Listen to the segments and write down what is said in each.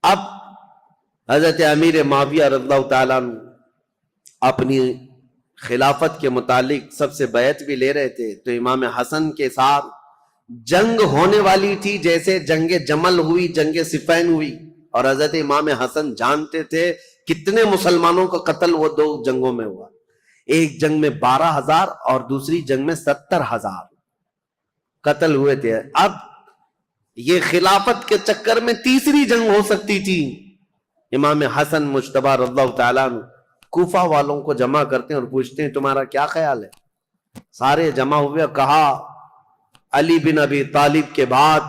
اب حضرت امیر معاویہ رضی اللہ تعالیٰ عنہ اپنی خلافت کے متعلق سب سے بیعت بھی لے رہے تھے، تو امام حسن کے ساتھ جنگ ہونے والی تھی، جیسے جنگ جمل ہوئی، جنگ صفین ہوئی، اور حضرت امام حسن جانتے تھے کتنے مسلمانوں کا قتل وہ دو جنگوں میں ہوا۔ ایک جنگ میں 12,000 اور دوسری جنگ میں 70,000 قتل ہوئے تھے۔ اب یہ خلافت کے چکر میں تیسری جنگ ہو سکتی تھی۔ امام حسن مجتبی رضی اللہ تعالیٰ عنہ کوفہ والوں کو جمع کرتے ہیں اور پوچھتے ہیں تمہارا کیا خیال ہے؟ سارے جمع ہوئے، کہا علی بن ابی طالب کے بعد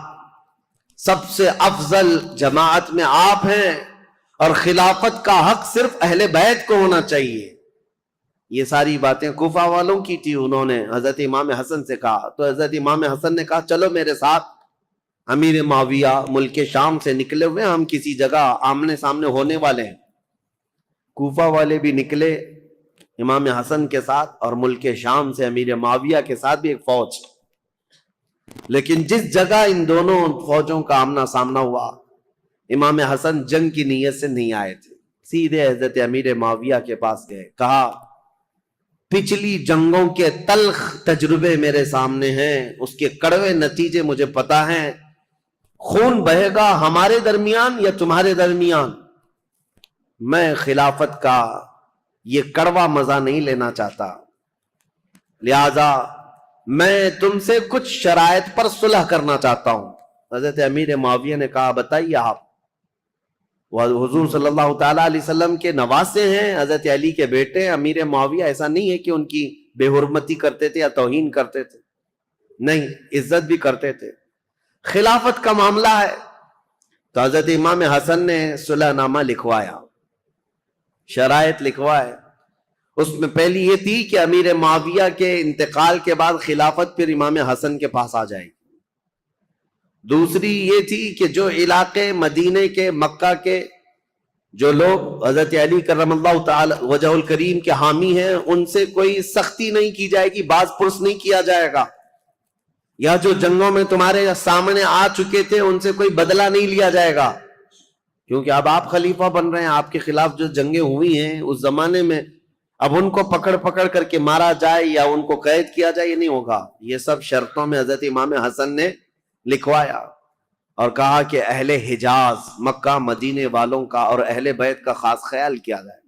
سب سے افضل جماعت میں آپ ہیں، اور خلافت کا حق صرف اہل بیت کو ہونا چاہیے۔ یہ ساری باتیں کوفہ والوں کی تھی، انہوں نے حضرت امام حسن سے کہا، تو حضرت امام حسن نے کہا چلو میرے ساتھ۔ امیر معاویہ ملک شام سے نکلے ہوئے، ہم کسی جگہ آمنے سامنے ہونے والے ہیں۔ کوفہ والے بھی نکلے امام حسن کے ساتھ، اور ملک شام سے امیر معاویہ کے ساتھ بھی ایک فوج۔ لیکن جس جگہ ان دونوں فوجوں کا آمنا سامنا ہوا، امام حسن جنگ کی نیت سے نہیں آئے تھے، سیدھے حضرت امیر معاویہ کے پاس گئے، کہا پچھلی جنگوں کے تلخ تجربے میرے سامنے ہیں، اس کے کڑوے نتیجے مجھے پتا ہیں، خون بہے گا ہمارے درمیان یا تمہارے درمیان، میں خلافت کا یہ کڑوا مزہ نہیں لینا چاہتا، لہذا میں تم سے کچھ شرائط پر صلح کرنا چاہتا ہوں۔ حضرت امیر معاویہ نے کہا بتائیے آپ۔ وہ حضور صلی اللہ تعالیٰ علیہ وسلم کے نواسے ہیں، حضرت علی کے بیٹے ہیں۔ امیر معاویہ ایسا نہیں ہے کہ ان کی بے حرمتی کرتے تھے یا توہین کرتے تھے، نہیں، عزت بھی کرتے تھے۔ خلافت کا معاملہ ہے تو حضرت امام حسن نے صلح نامہ لکھوایا، شرائط لکھوائے۔ اس میں پہلی یہ تھی کہ امیر معاویہ کے انتقال کے بعد خلافت پھر امام حسن کے پاس آ جائے گی۔ دوسری یہ تھی کہ جو علاقے مدینے کے، مکہ کے جو لوگ حضرت علی کرم اللہ تعالی وجہ الکریم کے حامی ہیں، ان سے کوئی سختی نہیں کی جائے گی، باز پرس نہیں کیا جائے گا، یا جو جنگوں میں تمہارے سامنے آ چکے تھے ان سے کوئی بدلہ نہیں لیا جائے گا، کیونکہ اب آپ خلیفہ بن رہے ہیں، آپ کے خلاف جو جنگیں ہوئی ہیں اس زمانے میں، اب ان کو پکڑ کر کے مارا جائے یا ان کو قید کیا جائے، یہ نہیں ہوگا۔ یہ سب شرطوں میں حضرت امام حسن نے لکھوایا اور کہا کہ اہل حجاز، مکہ مدینے والوں کا اور اہل بیت کا خاص خیال کیا جائے۔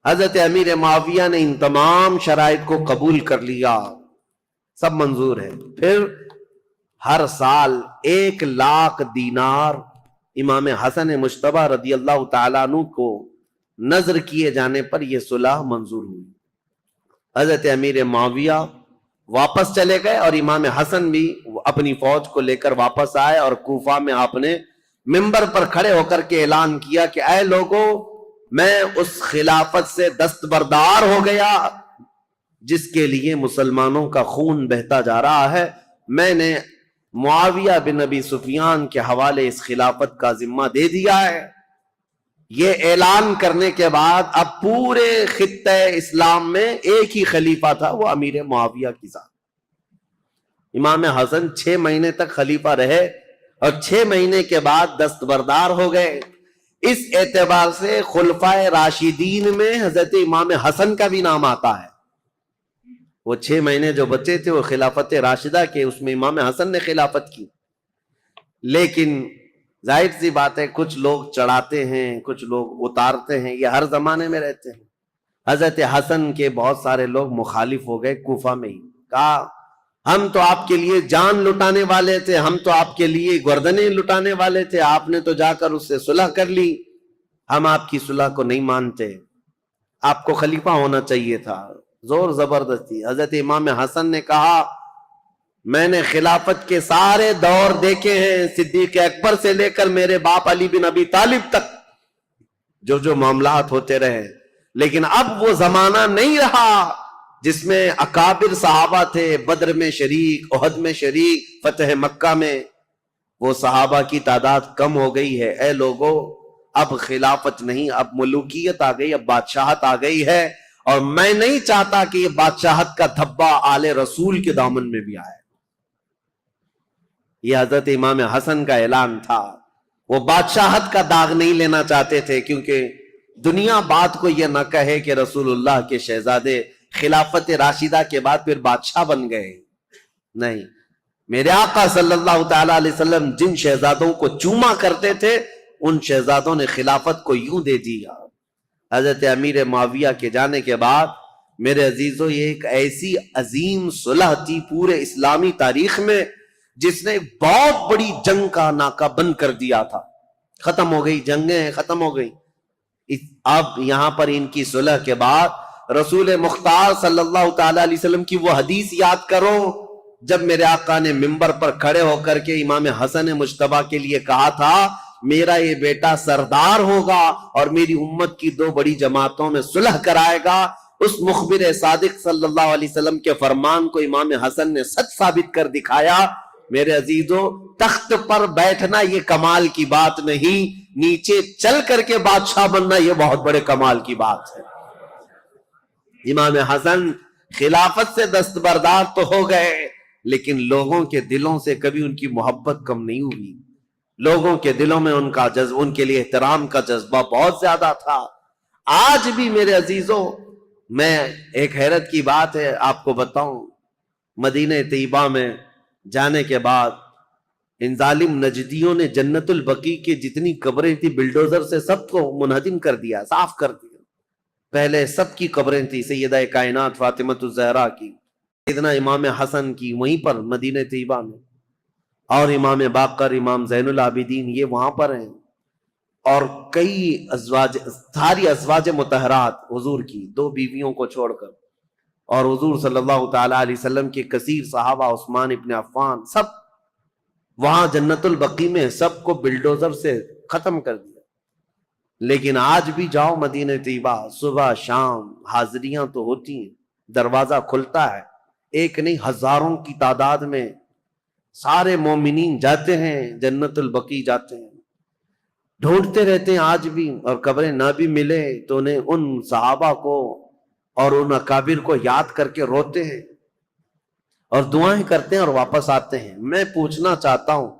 حضرت امیر معاویہ نے ان تمام شرائط کو قبول کر لیا، سب منظور ہے۔ پھر ہر سال 1,00,000 دینار امام حسن مجتبی رضی اللہ تعالیٰ عنہ کو نظر کیے جانے پر یہ صلح منظور ہوئی۔ حضرت امیر معاویہ واپس چلے گئے اور امام حسن بھی اپنی فوج کو لے کر واپس آئے، اور کوفہ میں آپ نے منبر پر کھڑے ہو کر کے اعلان کیا کہ اے لوگوں، میں اس خلافت سے دستبردار ہو گیا جس کے لیے مسلمانوں کا خون بہتا جا رہا ہے۔ میں نے معاویہ بن ابی سفیان کے حوالے اس خلافت کا ذمہ دے دیا ہے۔ یہ اعلان کرنے کے بعد اب پورے خطہ اسلام میں ایک ہی خلیفہ تھا، وہ امیر معاویہ کی ذات۔ امام حسن 6 مہینے تک خلیفہ رہے اور 6 مہینے کے بعد دستبردار ہو گئے۔ اس اعتبار سے خلفائے راشدین میں حضرت امام حسن کا بھی نام آتا ہے۔ وہ 6 مہینے جو بچے تھے وہ خلافت راشدہ کے، اس میں امام حسن نے خلافت کی۔ لیکن ظاہر سی بات ہے، کچھ لوگ چڑھاتے ہیں، کچھ لوگ اتارتے ہیں، یہ ہر زمانے میں رہتے ہیں۔ حضرت حسن کے بہت سارے لوگ مخالف ہو گئے کوفہ میں ہی، کہا ہم تو آپ کے لیے جان لٹانے والے تھے، ہم تو آپ کے لیے گردنیں لٹانے والے تھے، آپ نے تو جا کر اس سے صلح کر لی، ہم آپ کی صلح کو نہیں مانتے، آپ کو خلیفہ ہونا چاہیے تھا، زور زبردستی۔ حضرت امام حسن نے کہا میں نے خلافت کے سارے دور دیکھے ہیں، صدیق اکبر سے لے کر میرے باپ علی بن ابی طالب تک جو معاملات ہوتے رہے، لیکن اب وہ زمانہ نہیں رہا جس میں اکابر صحابہ تھے، بدر میں شریک، احد میں شریک، فتح مکہ میں، وہ صحابہ کی تعداد کم ہو گئی ہے۔ اے لوگوں، اب خلافت نہیں، اب ملوکیت آ گئی، اب بادشاہت آ گئی ہے، اور میں نہیں چاہتا کہ یہ بادشاہت کا دھبا آل رسول کے دامن میں بھی آئے۔ یہ حضرت امام حسن کا اعلان تھا۔ وہ بادشاہت کا داغ نہیں لینا چاہتے تھے، کیونکہ دنیا بات کو یہ نہ کہے کہ رسول اللہ کے شہزادے خلافت راشدہ کے بعد پھر بادشاہ بن گئے. نہیں، میرے آقا صلی اللہ تعالی علیہ وسلم جن شہزادوں کو چوما کرتے تھے ان شہزادوں نے خلافت کو یوں دے دیا. حضرت امیر معاویہ کے جانے کے بعد میرے عزیزو یہ ایک ایسی عظیم صلح تھی پورے اسلامی تاریخ میں جس نے بہت بڑی جنگ کا ناکہ بند کر دیا تھا. ختم ہو گئی، جنگیں ختم ہو گئی. اب یہاں پر ان کی صلح کے بعد رسول مختار صلی اللہ تعالی علیہ وسلم کی وہ حدیث یاد کرو جب میرے آقا نے منبر پر کھڑے ہو کر کے امام حسن مجتبیٰ کے لیے کہا تھا میرا یہ بیٹا سردار ہوگا اور میری امت کی دو بڑی جماعتوں میں صلح کرائے گا. اس مخبر صادق صلی اللہ علیہ وسلم کے فرمان کو امام حسن نے سچ ثابت کر دکھایا. میرے عزیزو، تخت پر بیٹھنا یہ کمال کی بات نہیں، نیچے چل کر کے بادشاہ بننا یہ بہت بڑے کمال کی بات ہے. امام حسن خلافت سے دستبردار تو ہو گئے لیکن لوگوں کے دلوں سے کبھی ان کی محبت کم نہیں ہوئی. لوگوں کے دلوں میں ان کا جذبہ، ان کے لیے احترام کا جذبہ بہت زیادہ تھا. آج بھی میرے عزیزو، میں ایک حیرت کی بات ہے آپ کو بتاؤں، مدینہ طیبہ میں جانے کے بعد ان ظالم نجدیوں نے جنت البقیع کی جتنی قبریں تھی بلڈوزر سے سب کو منہدم کر دیا، صاف کر دیا. پہلے سب کی قبریں تھی، سیدہ کائنات فاطمہ الزہرا کی، سیدنا امام حسن کی وہیں پر مدینہ طیبہ میں، اور امام باقر، امام زین العابدین یہ وہاں پر ہیں، اور کئی ازواج، ساری ازواج مطہرات حضور کی 2 بیویوں کو چھوڑ کر، اور حضور صلی اللہ تعالی علیہ وسلم کے کثیر صحابہ، عثمان ابن عفان، سب وہاں جنت البقیع میں سب کو بلڈوزر سے ختم کر دیا. لیکن آج بھی جاؤ مدینہ طیبہ، صبح شام حاضریاں تو ہوتی ہیں، دروازہ کھلتا ہے، ایک نہیں ہزاروں کی تعداد میں سارے مومنین جاتے ہیں، جنت البقیع جاتے ہیں، ڈھونڈتے رہتے ہیں آج بھی. اور قبریں نہ بھی ملے تو انہیں ان صحابہ کو اور ان اکابر کو یاد کر کے روتے ہیں اور دعائیں کرتے ہیں اور واپس آتے ہیں. میں پوچھنا چاہتا ہوں،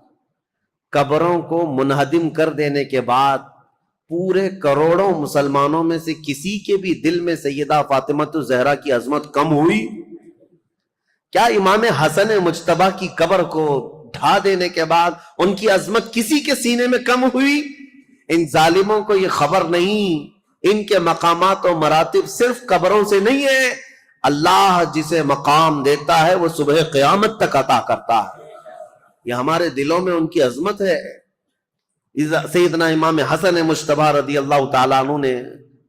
قبروں کو منہدم کر دینے کے بعد پورے کروڑوں مسلمانوں میں سے کسی کے بھی دل میں سیدہ فاطمہ الزہرا کی عظمت کم ہوئی؟ کیا امام حسن مجتبیٰ کی قبر کو ڈھا دینے کے بعد ان کی عظمت کسی کے سینے میں کم ہوئی؟ ان ظالموں کو یہ خبر نہیں، ان کے مقامات و مراتب صرف قبروں سے نہیں ہے. اللہ جسے مقام دیتا ہے وہ صبح قیامت تک عطا کرتا ہے. یہ ہمارے دلوں میں ان کی عظمت ہے. سیدنا امام حسن مجتبیٰ رضی اللہ تعالیٰ عنہ نے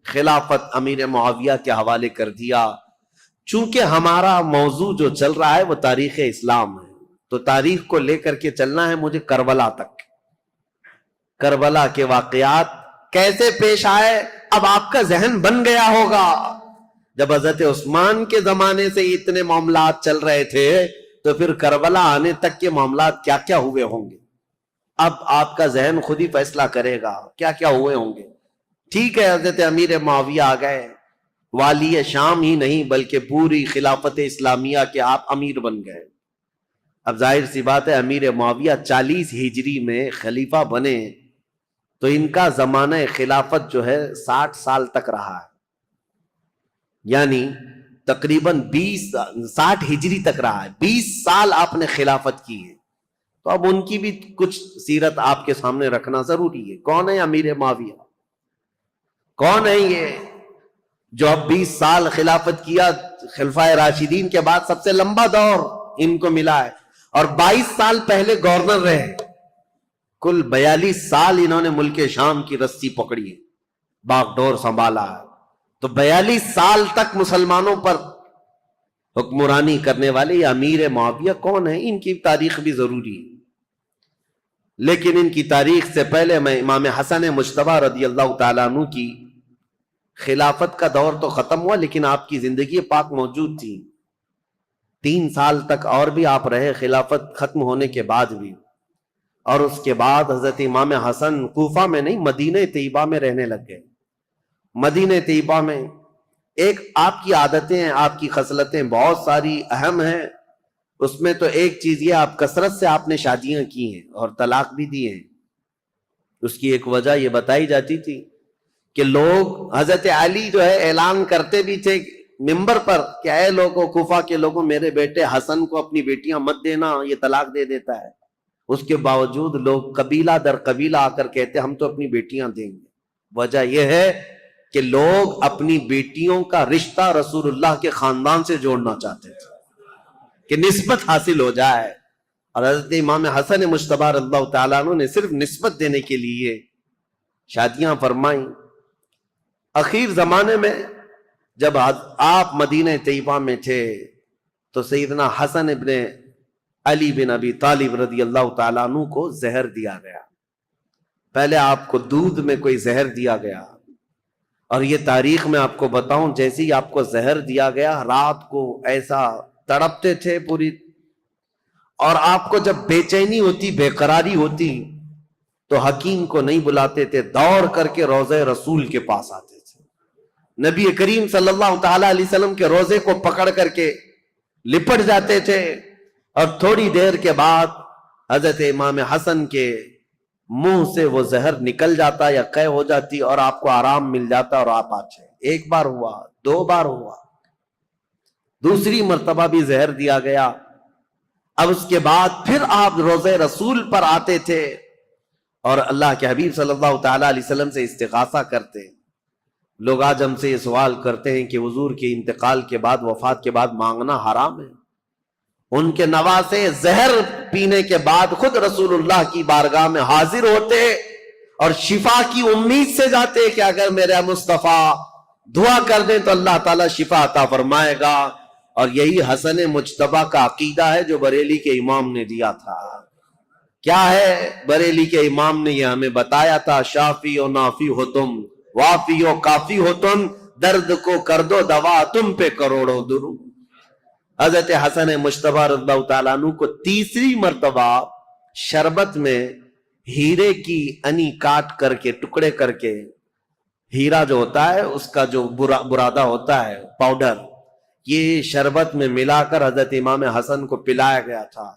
خلافت امیر معاویہ کے حوالے کر دیا. چونکہ ہمارا موضوع جو چل رہا ہے وہ تاریخ اسلام ہے تو تاریخ کو لے کر کے چلنا ہے مجھے کربلا تک. کربلا کے واقعات کیسے پیش آئے اب آپ کا ذہن بن گیا ہوگا. جب حضرت عثمان کے زمانے سے اتنے معاملات چل رہے تھے تو پھر کربلا آنے تک کے معاملات کیا کیا ہوئے ہوں گے. اب آپ کا ذہن خود ہی فیصلہ کرے گا کیا کیا ہوئے ہوں گے. ٹھیک ہے، حضرت امیر معاویہ آ گئے، والی شام ہی نہیں بلکہ پوری خلافت اسلامیہ کے آپ امیر بن گئے. اب ظاہر سی بات ہے امیر معاویہ 40 ہجری میں خلیفہ بنے تو ان کا زمانہ خلافت جو ہے 60 سال تک رہا ہے، یعنی تقریباً 60 ہجری تک رہا ہے. 20 سال آپ نے خلافت کی ہے. تو اب ان کی بھی کچھ سیرت آپ کے سامنے رکھنا ضروری ہے. کون ہے امیر معاویہ؟ کون ہے یہ جو اب 20 سال خلافت کیا؟ خلفائے راشدین کے بعد سب سے لمبا دور ان کو ملا ہے اور 22 سال پہلے گورنر رہے. کل 42 سال انہوں نے ملک شام کی رسی پکڑی ہے، باغ ڈور سنبھالا ہے. تو 42 سال تک مسلمانوں پر حکمرانی کرنے والے یہ امیر معاویہ کون ہیں؟ ان کی تاریخ بھی ضروری ہے. لیکن ان کی تاریخ سے پہلے میں امام حسن مجتبیٰ رضی اللہ تعالیٰ عنہ کی خلافت کا دور تو ختم ہوا لیکن آپ کی زندگی پاک موجود تھی. 3 سال تک اور بھی آپ رہے خلافت ختم ہونے کے بعد بھی. اور اس کے بعد حضرت امام حسن کوفہ میں نہیں مدینہ طیبہ میں رہنے لگ گئے. مدینہ طیبہ میں ایک آپ کی عادتیں ہیں، آپ کی خصلتیں بہت ساری اہم ہیں. اس میں تو ایک چیز یہ آپ کثرت سے آپ نے شادیاں کی ہیں اور طلاق بھی دی ہیں. اس کی ایک وجہ یہ بتائی جاتی تھی کہ لوگ حضرت علی جو ہے اعلان کرتے بھی تھے ممبر پر کہ اے لوگوں، کوفہ کے لوگوں، میرے بیٹے حسن کو اپنی بیٹیاں مت دینا، یہ طلاق دے دیتا ہے۔ اس کے باوجود لوگ قبیلہ در قبیلہ آ کر کہتے ہم تو اپنی بیٹیاں دیں گے۔ وجہ یہ ہے کہ لوگ اپنی بیٹیوں کا رشتہ رسول اللہ کے خاندان سے جوڑنا چاہتے تھے کہ نسبت حاصل ہو جائے، اور حضرت امام حسن مجتبی رضی اللہ تعالیٰ عنہ نے صرف نسبت دینے کے لیے شادیاں فرمائیں۔ اخیر زمانے میں جب آپ مدینہ طیبہ میں تھے تو سیدنا حسن ابن علی بن ابی طالب رضی اللہ تعالیٰ عنہ کو زہر دیا گیا۔ پہلے آپ کو دودھ میں کوئی زہر دیا گیا، اور یہ تاریخ میں آپ کو بتاؤں، جیسے ہی آپ کو زہر دیا گیا رات کو ایسا تڑپتے تھے پوری، اور آپ کو جب بے چینی ہوتی، بے قراری ہوتی تو حکیم کو نہیں بلاتے تھے، دوڑ کر کے روضہ رسول کے پاس آتے تھے، نبی کریم صلی اللہ تعالی علیہ وسلم کے روضے کو پکڑ کر کے لپٹ جاتے تھے، اور تھوڑی دیر کے بعد حضرت امام حسن کے منہ سے وہ زہر نکل جاتا یا قے ہو جاتی، اور آپ کو آرام مل جاتا اور آپ اچھے۔ ایک بار ہوا، دو بار ہوا، دوسری مرتبہ بھی زہر دیا گیا۔ اب اس کے بعد پھر آپ روضہ رسول پر آتے تھے اور اللہ کے حبیب صلی اللہ تعالی علیہ وسلم سے استغاثہ کرتے۔ لوگ آج ہم سے یہ سوال کرتے ہیں کہ حضور کے انتقال کے بعد، وفات کے بعد مانگنا حرام ہے؟ ان کے نواسے زہر پینے کے بعد خود رسول اللہ کی بارگاہ میں حاضر ہوتے اور شفا کی امید سے جاتے کہ اگر میرے مصطفیٰ دعا کر دیں تو اللہ تعالیٰ شفا عطا فرمائے گا، اور یہی حسن مجتبی کا عقیدہ ہے جو بریلی کے امام نے دیا تھا۔ کیا ہے؟ بریلی کے امام نے یہ ہمیں بتایا تھا، شافی و نافی ہو تم، وافی و کافی ہو تم، درد کو کر دو دوا، تم پہ کروڑوں درود۔ حضرت حسن مجتبی رضی اللہ تعالیٰ عنہ کو تیسری مرتبہ شربت میں ہیرے کی انی کاٹ کر کے، ٹکڑے کر کے، ہیرا جو ہوتا ہے اس کا جو برادہ ہوتا ہے پاؤڈر، یہ شربت میں ملا کر حضرت امام حسن کو پلایا گیا تھا،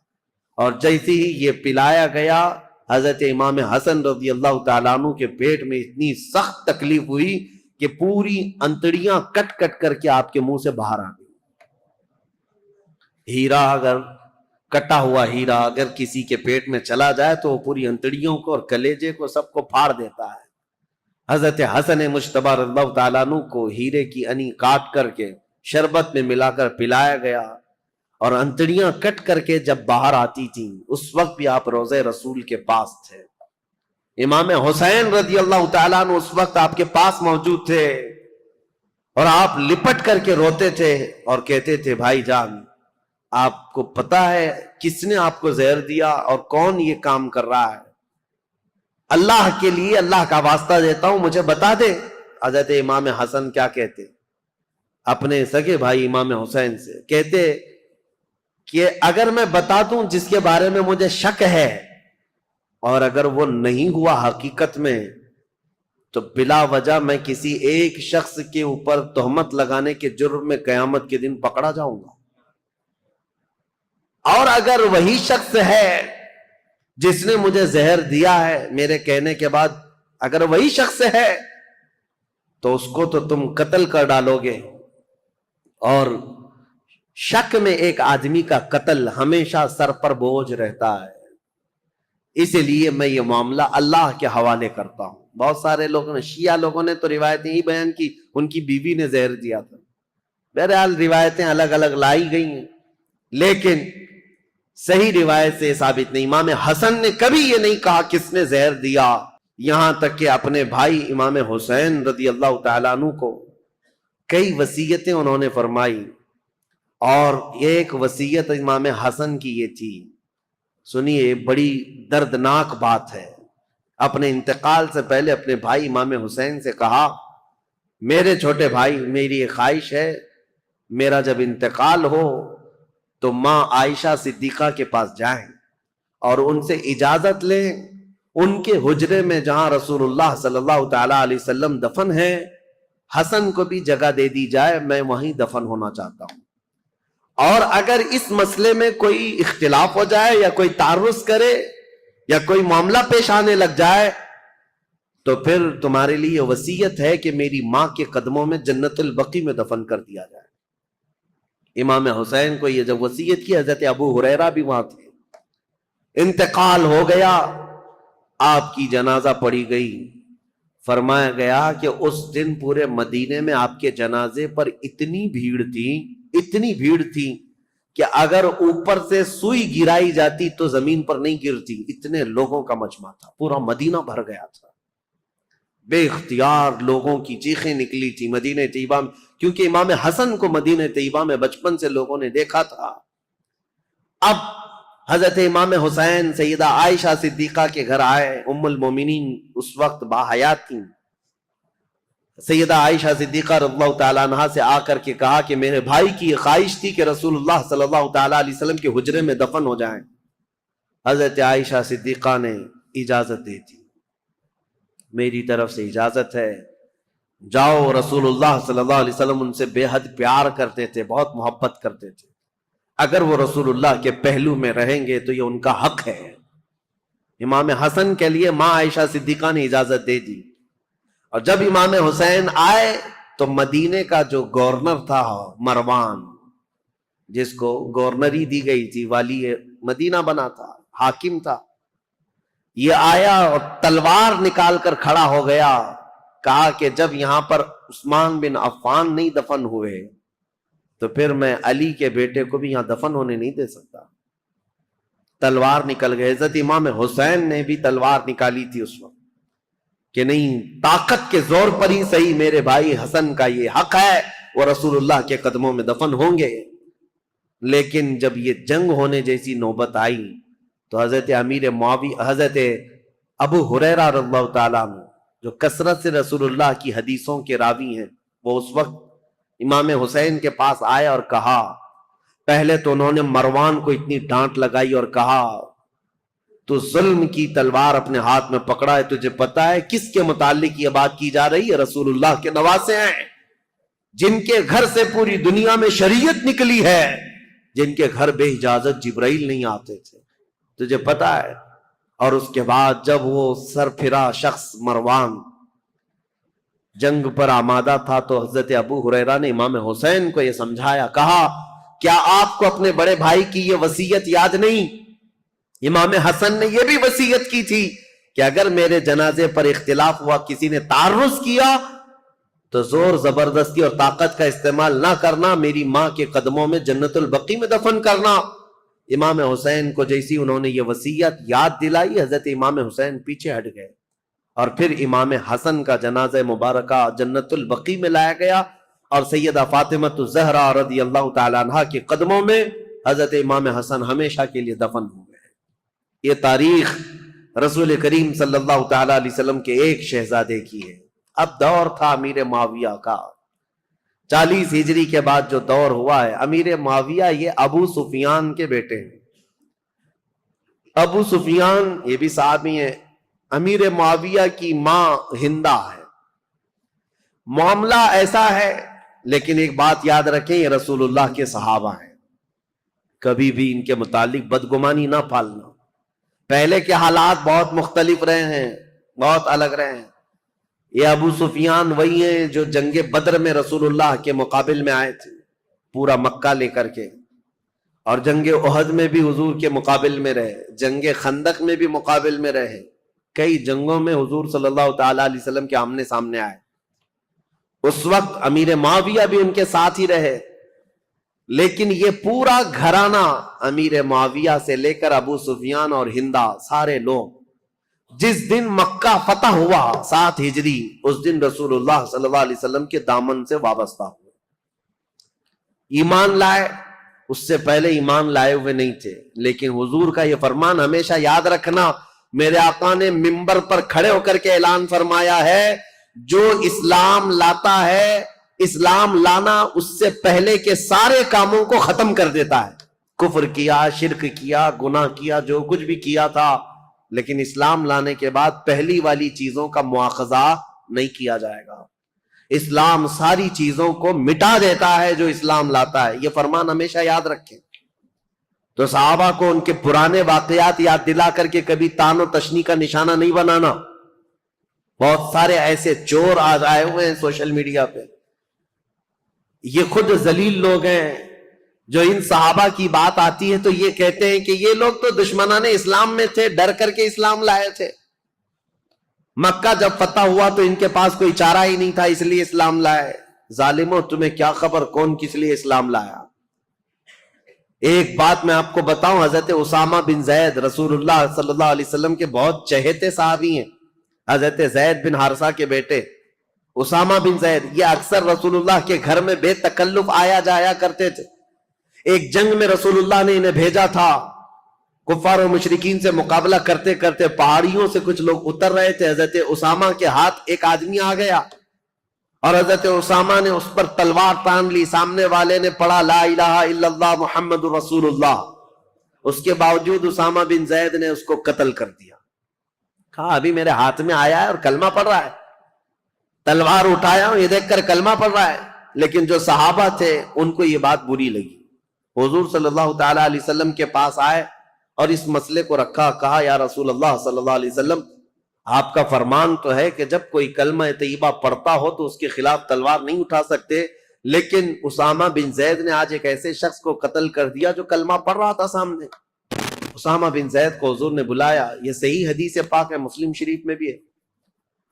اور جیسے ہی یہ پلایا گیا حضرت امام حسن رضی اللہ تعالیٰ عنہ کے پیٹ میں اتنی سخت تکلیف ہوئی کہ پوری انتڑیاں کٹ کٹ کر کے آپ کے منہ سے باہر آ گئی۔ ہیرا اگر کٹا ہوا ہیرا اگر کسی کے پیٹ میں چلا جائے تو وہ پوری انتڑیوں کو اور کلیجے کو سب کو پھاڑ دیتا ہے۔ حضرت حسن مجتبی رضی اللہ تعالیٰ عنہ کو ہیرے کی انی کاٹ کر کے شربت میں ملا کر پلایا گیا، اور انتڑیاں کٹ کر کے جب باہر آتی تھیں اس وقت بھی آپ روضہ رسول کے پاس تھے۔ امام حسین رضی اللہ تعالیٰ عنہ اس وقت آپ کے پاس موجود تھے، اور آپ لپٹ کر کے روتے تھے اور کہتے تھے بھائی جان، آپ کو پتا ہے کس نے آپ کو زہر دیا اور کون یہ کام کر رہا ہے؟ اللہ کے لیے اللہ کا واسطہ دیتا ہوں مجھے بتا دے۔ حضرت امام حسن کیا کہتے اپنے سگے بھائی امام حسین سے؟ کہتے کہ اگر میں بتا دوں جس کے بارے میں مجھے شک ہے، اور اگر وہ نہیں ہوا حقیقت میں، تو بلا وجہ میں کسی ایک شخص کے اوپر تہمت لگانے کے جرم میں قیامت کے دن پکڑا جاؤں گا، اور اگر وہی شخص ہے جس نے مجھے زہر دیا ہے میرے کہنے کے بعد، اگر وہی شخص ہے تو اس کو تو تم قتل کر ڈالو گے، اور شک میں ایک آدمی کا قتل ہمیشہ سر پر بوجھ رہتا ہے، اس لیے میں یہ معاملہ اللہ کے حوالے کرتا ہوں۔ بہت سارے لوگوں نے، شیعہ لوگوں نے تو روایتیں ہی بیان کی ان کی بیوی نے زہر دیا تھا۔ بہرحال روایتیں الگ الگ لائی گئی ہیں، لیکن صحیح روایت سے ثابت نہیں۔ امام حسن نے کبھی یہ نہیں کہا کس نے زہر دیا، یہاں تک کہ اپنے بھائی امام حسین رضی اللہ تعالیٰ عنہ کو کئی وصیتیں انہوں نے فرمائی، اور ایک وصیت امام حسن کی یہ تھی، سنیے بڑی دردناک بات ہے۔ اپنے انتقال سے پہلے اپنے بھائی امام حسین سے کہا، میرے چھوٹے بھائی میری ایک خواہش ہے، میرا جب انتقال ہو تو ماں عائشہ صدیقہ کے پاس جائیں اور ان سے اجازت لیں، ان کے حجرے میں جہاں رسول اللہ صلی اللہ تعالی علیہ وسلم دفن ہے، حسن کو بھی جگہ دے دی جائے، میں وہیں دفن ہونا چاہتا ہوں، اور اگر اس مسئلے میں کوئی اختلاف ہو جائے یا کوئی تعرض کرے یا کوئی معاملہ پیش آنے لگ جائے تو پھر تمہارے لیے وصیت ہے کہ میری ماں کے قدموں میں جنت البقیع میں دفن کر دیا جائے۔ امام حسین کو یہ جب وصیت کی، حضرت ابو ہریرہ بھی وہاں تھے، انتقال ہو گیا، آپ کی جنازہ پڑھی گئی، فرمایا گیا کہ اس دن پورے مدینے میں آپ کے جنازے پر اتنی بھیڑ تھی کہ اگر اوپر سے سوئی گرائی جاتی تو زمین پر نہیں گرتی، اتنے لوگوں کا مجمع تھا، پورا مدینہ بھر گیا تھا، بے اختیار لوگوں کی چیخیں نکلی تھی مدینہ طیبہ میں، کیونکہ امام حسن کو مدینہ طیبہ میں بچپن سے لوگوں نے دیکھا تھا۔ اب حضرت امام حسین سیدہ عائشہ صدیقہ کے گھر آئے، ام المومنین اس وقت باحیات تھیں، سیدہ عائشہ صدیقہ رضی اللہ تعالیٰ عنہا سے آ کر کے کہا کہ میرے بھائی کی یہ خواہش تھی کہ رسول اللہ صلی اللہ تعالیٰ علیہ وسلم کے حجرے میں دفن ہو جائیں۔ حضرت عائشہ صدیقہ نے اجازت دے دی، میری طرف سے اجازت ہے، جاؤ۔ رسول اللہ صلی اللہ علیہ وسلم ان سے بے حد پیار کرتے تھے، بہت محبت کرتے تھے، اگر وہ رسول اللہ کے پہلو میں رہیں گے تو یہ ان کا حق ہے۔ امام حسن کے لیے ماں عائشہ صدیقہ نے اجازت دے دی، اور جب امام حسین آئے تو مدینے کا جو گورنر تھا مروان، جس کو گورنری دی گئی تھی، والی مدینہ بنا تھا، حاکم تھا، یہ آیا اور تلوار نکال کر کھڑا ہو گیا، کہا کہ جب یہاں پر عثمان بن عفان نہیں دفن ہوئے تو پھر میں علی کے بیٹے کو بھی یہاں دفن ہونے نہیں دے سکتا۔ تلوار نکل گئے، حضرت امام حسین نے بھی تلوار نکالی تھی اس وقت کہ نہیں، طاقت کے زور پر ہی صحیح میرے بھائی حسن کا یہ حق ہے، وہ رسول اللہ کے قدموں میں دفن ہوں گے۔ لیکن جب یہ جنگ ہونے جیسی نوبت آئی تو حضرت امیر معاویہ، حضرت ابو ہریرہ رضی اللہ تعالیٰ عنہ جو کثرت سے رسول اللہ کی حدیثوں کے راوی ہیں، وہ اس وقت امام حسین کے پاس آئے اور کہا، پہلے تو انہوں نے مروان کو اتنی ڈانٹ لگائی اور کہا تو ظلم کی تلوار اپنے ہاتھ میں پکڑا ہے، تجھے پتا ہے کس کے متعلق یہ بات کی جا رہی ہے؟ رسول اللہ کے نواسے ہیں، جن کے گھر سے پوری دنیا میں شریعت نکلی ہے، جن کے گھر بے اجازت جبرائیل نہیں آتے تھے، تجھے پتا ہے؟ اور اس کے بعد جب وہ سر پھرا شخص مروان جنگ پر آمادہ تھا تو حضرت ابو ہریرہ نے امام حسین کو یہ سمجھایا، کہا کیا آپ کو اپنے بڑے بھائی کی یہ وصیت یاد نہیں؟ امام حسن نے یہ بھی وصیت کی تھی کہ اگر میرے جنازے پر اختلاف ہوا، کسی نے تعرض کیا تو زور زبردستی اور طاقت کا استعمال نہ کرنا، میری ماں کے قدموں میں جنت البقیع میں دفن کرنا۔ امام حسین کو جیسی انہوں نے یہ وصیت یاد دلائی، حضرت امام حسین پیچھے ہٹ گئے، اور پھر امام حسن کا جنازہ مبارکہ جنت البقیع میں لایا گیا، اور سیدہ فاطمہ الزہرا رضی اللہ تعالی عنہا کے قدموں میں حضرت امام حسن ہمیشہ کے لیے دفن ہو گئے۔ یہ تاریخ رسول کریم صلی اللہ تعالی علیہ وسلم کے ایک شہزادے کی ہے۔ اب دور تھا امیر معاویہ کا، 40 ہجری کے بعد جو دور ہوا ہے، امیر معاویہ یہ ابو سفیان کے بیٹے ہیں۔ ابو سفیان یہ بھی صحابی ہیں، امیر معاویہ کی ماں ہندہ ہے۔ معاملہ ایسا ہے، لیکن ایک بات یاد رکھیں، یہ رسول اللہ کے صحابہ ہیں، کبھی بھی ان کے متعلق بدگمانی نہ پالنا۔ پہلے کے حالات بہت مختلف رہے ہیں، بہت الگ رہے ہیں۔ یہ ابو سفیان وہی ہیں جو جنگ بدر میں رسول اللہ کے مقابل میں آئے تھے، پورا مکہ لے کر کے، اور جنگ احد میں بھی حضور کے مقابل میں رہے، جنگ خندق میں بھی مقابل میں رہے، کئی جنگوں میں حضور صلی اللہ تعالی علیہ وسلم کے آمنے سامنے آئے۔ اس وقت امیر معاویہ بھی ان کے ساتھ ہی رہے، لیکن یہ پورا گھرانہ امیر معاویہ سے لے کر ابو سفیان اور ہندہ سارے لوگ جس دن مکہ فتح ہوا 7 ہجری، اس دن رسول اللہ صلی اللہ علیہ وسلم کے دامن سے وابستہ ہوئے، ایمان لائے۔ اس سے پہلے ایمان لائے ہوئے نہیں تھے، لیکن حضور کا یہ فرمان ہمیشہ یاد رکھنا، میرے آقا نے منبر پر کھڑے ہو کر کے اعلان فرمایا ہے، جو اسلام لاتا ہے، اسلام لانا اس سے پہلے کے سارے کاموں کو ختم کر دیتا ہے۔ کفر کیا، شرک کیا، گناہ کیا، جو کچھ بھی کیا تھا، لیکن اسلام لانے کے بعد پہلی والی چیزوں کا مواخذہ نہیں کیا جائے گا۔ اسلام ساری چیزوں کو مٹا دیتا ہے جو اسلام لاتا ہے، یہ فرمان ہمیشہ یاد رکھیں۔ تو صحابہ کو ان کے پرانے واقعات یاد دلا کر کے کبھی تان و تشنی کا نشانہ نہیں بنانا۔ بہت سارے ایسے چور آج آئے ہوئے ہیں سوشل میڈیا پہ، یہ خود ذلیل لوگ ہیں، جو ان صحابہ کی بات آتی ہے تو یہ کہتے ہیں کہ یہ لوگ تو دشمنان اسلام میں تھے، ڈر کر کے اسلام لائے تھے، مکہ جب فتح ہوا تو ان کے پاس کوئی چارہ ہی نہیں تھا اس لیے اسلام لائے۔ ظالموں، تمہیں کیا خبر کون کس لیے اسلام لایا؟ ایک بات میں آپ کو بتاؤں، حضرت اسامہ بن زید رسول اللہ صلی اللہ علیہ وسلم کے بہت چہیتے صحابی ہیں، حضرت زید بن حارثہ کے بیٹے اسامہ بن زید، یہ اکثر رسول اللہ کے گھر میں بے تکلف آیا جایا کرتے تھے۔ ایک جنگ میں رسول اللہ نے انہیں بھیجا تھا، کفار و مشرکین سے مقابلہ کرتے کرتے پہاڑیوں سے کچھ لوگ اتر رہے تھے، حضرت اسامہ کے ہاتھ ایک آدمی آ گیا اور حضرت اسامہ نے اس پر تلوار تان لی، سامنے والے نے پڑھا لا الہ الا اللہ محمد رسول اللہ، اس کے باوجود اسامہ بن زید نے اس کو قتل کر دیا۔ کہا ابھی میرے ہاتھ میں آیا ہے اور کلمہ پڑھ رہا ہے، تلوار اٹھایا ہوں یہ دیکھ کر کلمہ پڑھ رہا ہے۔ لیکن جو صحابہ تھے ان کو یہ بات بری لگی، حضور صلی اللہ تعالی علیہ وسلم کے پاس آئے اور اس مسئلے کو رکھا، کہا یا رسول اللہ صلی اللہ علیہ وسلم، آپ کا فرمان تو ہے کہ جب کوئی کلمہ طیبہ پڑھتا ہو تو اس کے خلاف تلوار نہیں اٹھا سکتے، لیکن اسامہ بن زید نے آج ایک ایسے شخص کو قتل کر دیا جو کلمہ پڑھ رہا تھا سامنے۔ اسامہ بن زید کو حضور نے بلایا، یہ صحیح حدیث پاک ہے، مسلم شریف میں بھی ہے۔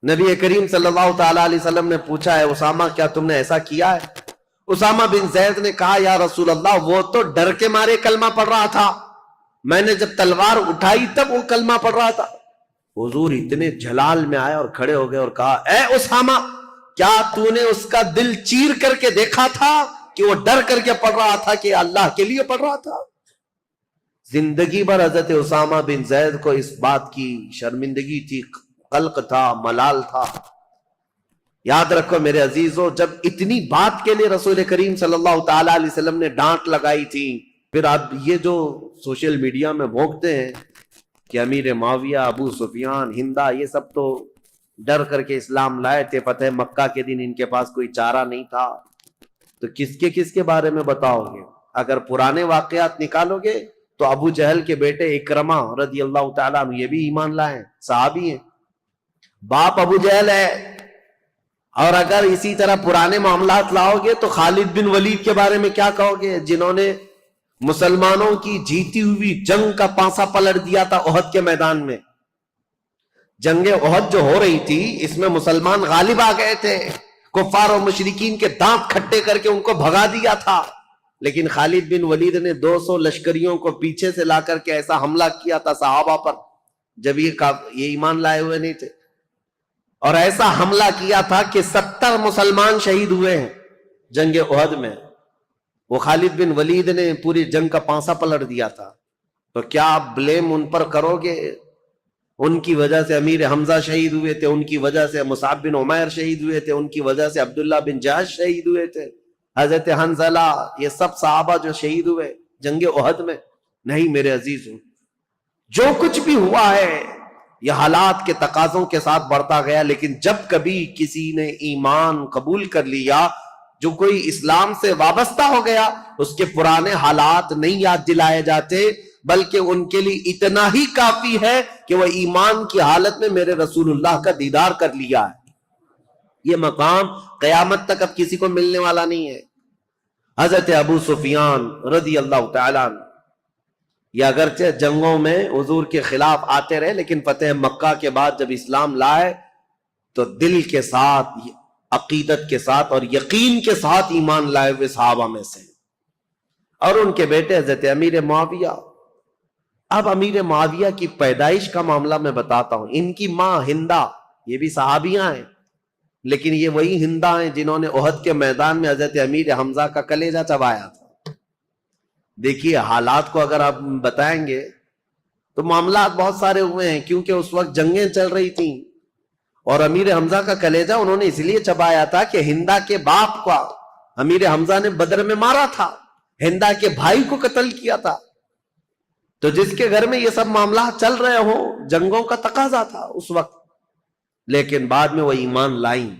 نبی کریم صلی اللہ تعالی علیہ وسلم نے پوچھا ہے اسامہ کیا تم نے ایسا کیا ہے؟ اسامہ بن زید نے کہا یا رسول اللہ وہ تو ڈر کے مارے کلمہ پڑھ رہا تھا، میں نے جب تلوار اٹھائی تب وہ کلمہ پڑھ رہا تھا۔ حضور اتنے جلال میں آئے اور کھڑے ہو گئے اور کہا اے اسامہ، کیا تو نے اس کا دل چیر کر کے دیکھا تھا کہ وہ ڈر کر کے پڑھ رہا تھا کہ اللہ کے لیے پڑھ رہا تھا؟ زندگی بھر حضرت اسامہ بن زید کو اس بات کی شرمندگی تھی، قلق تھا، ملال تھا۔ یاد رکھو میرے عزیزو، جب اتنی بات کے لیے رسول کریم صلی اللہ تعالی علیہ وسلم نے ڈانٹ لگائی تھی، پھر اب یہ جو سوشل میڈیا میں بھونکتے ہیں کہ امیر معاویہ، ابو سفیان، ہندا، یہ سب تو ڈر کر کے اسلام لائے تھے، فتح مکہ کے دن ان کے پاس کوئی چارہ نہیں تھا، تو کس کے بارے میں بتاؤ گے؟ اگر پرانے واقعات نکالو گے تو ابو جہل کے بیٹے اکرمہ رضی اللہ تعالیٰ عنہ یہ بھی ایمان لائے ہیں، صحابی ہیں، باپ ابو جہل ہے۔ اور اگر اسی طرح پرانے معاملات لاؤ گے تو خالد بن ولید کے بارے میں کیا کہو گے، جنہوں نے مسلمانوں کی جیتی ہوئی جنگ کا پانسا پلٹ دیا تھا احد کے میدان میں۔ جنگ احد جو ہو رہی تھی اس میں مسلمان غالب آ گئے تھے، کفار و مشرکین کے دانت کھٹے کر کے ان کو بھگا دیا تھا، لیکن خالد بن ولید نے 200 لشکریوں کو پیچھے سے لا کر کے ایسا حملہ کیا تھا صحابہ پر جب یہ ایمان لائے ہوئے نہیں تھے، اور ایسا حملہ کیا تھا کہ 70 مسلمان شہید ہوئے ہیں جنگ احد میں۔ وہ خالد بن ولید نے پوری جنگ کا پانسا پلٹ دیا تھا، تو کیا آپ بلیم ان پر کرو گے؟ ان کی وجہ سے امیر حمزہ شہید ہوئے تھے، ان کی وجہ سے مصعب بن عمیر شہید ہوئے تھے، ان کی وجہ سے عبداللہ بن جہش شہید ہوئے تھے، حضرت حنظلہ، یہ سب صحابہ جو شہید ہوئے جنگ احد میں۔ نہیں میرے عزیزوں، جو کچھ بھی ہوا ہے یہ حالات کے تقاضوں کے ساتھ بڑھتا گیا، لیکن جب کبھی کسی نے ایمان قبول کر لیا، جو کوئی اسلام سے وابستہ ہو گیا، اس کے پرانے حالات نہیں یاد دلائے جاتے، بلکہ ان کے لیے اتنا ہی کافی ہے کہ وہ ایمان کی حالت میں میرے رسول اللہ کا دیدار کر لیا ہے۔ یہ مقام قیامت تک اب کسی کو ملنے والا نہیں ہے۔ حضرت ابو سفیان رضی اللہ تعالیٰ عنہ، یہ اگرچہ جنگوں میں حضور کے خلاف آتے رہے، لیکن فتح مکہ کے بعد جب اسلام لائے تو دل کے ساتھ، عقیدت کے ساتھ اور یقین کے ساتھ ایمان لائے ہوئے صحابہ میں سے۔ اور ان کے بیٹے حضرت امیر معاویہ۔ اب امیر معاویہ کی پیدائش کا معاملہ میں بتاتا ہوں۔ ان کی ماں ہندا، یہ بھی صحابیاں ہیں، لیکن یہ وہی ہندا ہیں جنہوں نے احد کے میدان میں حضرت امیر حمزہ کا کلیجہ چبایا تھا۔ دیکھیے حالات کو اگر آپ بتائیں گے تو معاملات بہت سارے ہوئے ہیں، کیونکہ اس وقت جنگیں چل رہی تھیں، اور امیر حمزہ کا کلیجہ انہوں نے اس لیے چبایا تھا کہ ہندا کے باپ کا امیر حمزہ نے بدر میں مارا تھا، ہندا کے بھائی کو قتل کیا تھا، تو جس کے گھر میں یہ سب معاملات چل رہے ہوں، جنگوں کا تقاضا تھا اس وقت، لیکن بعد میں وہ ایمان لائیں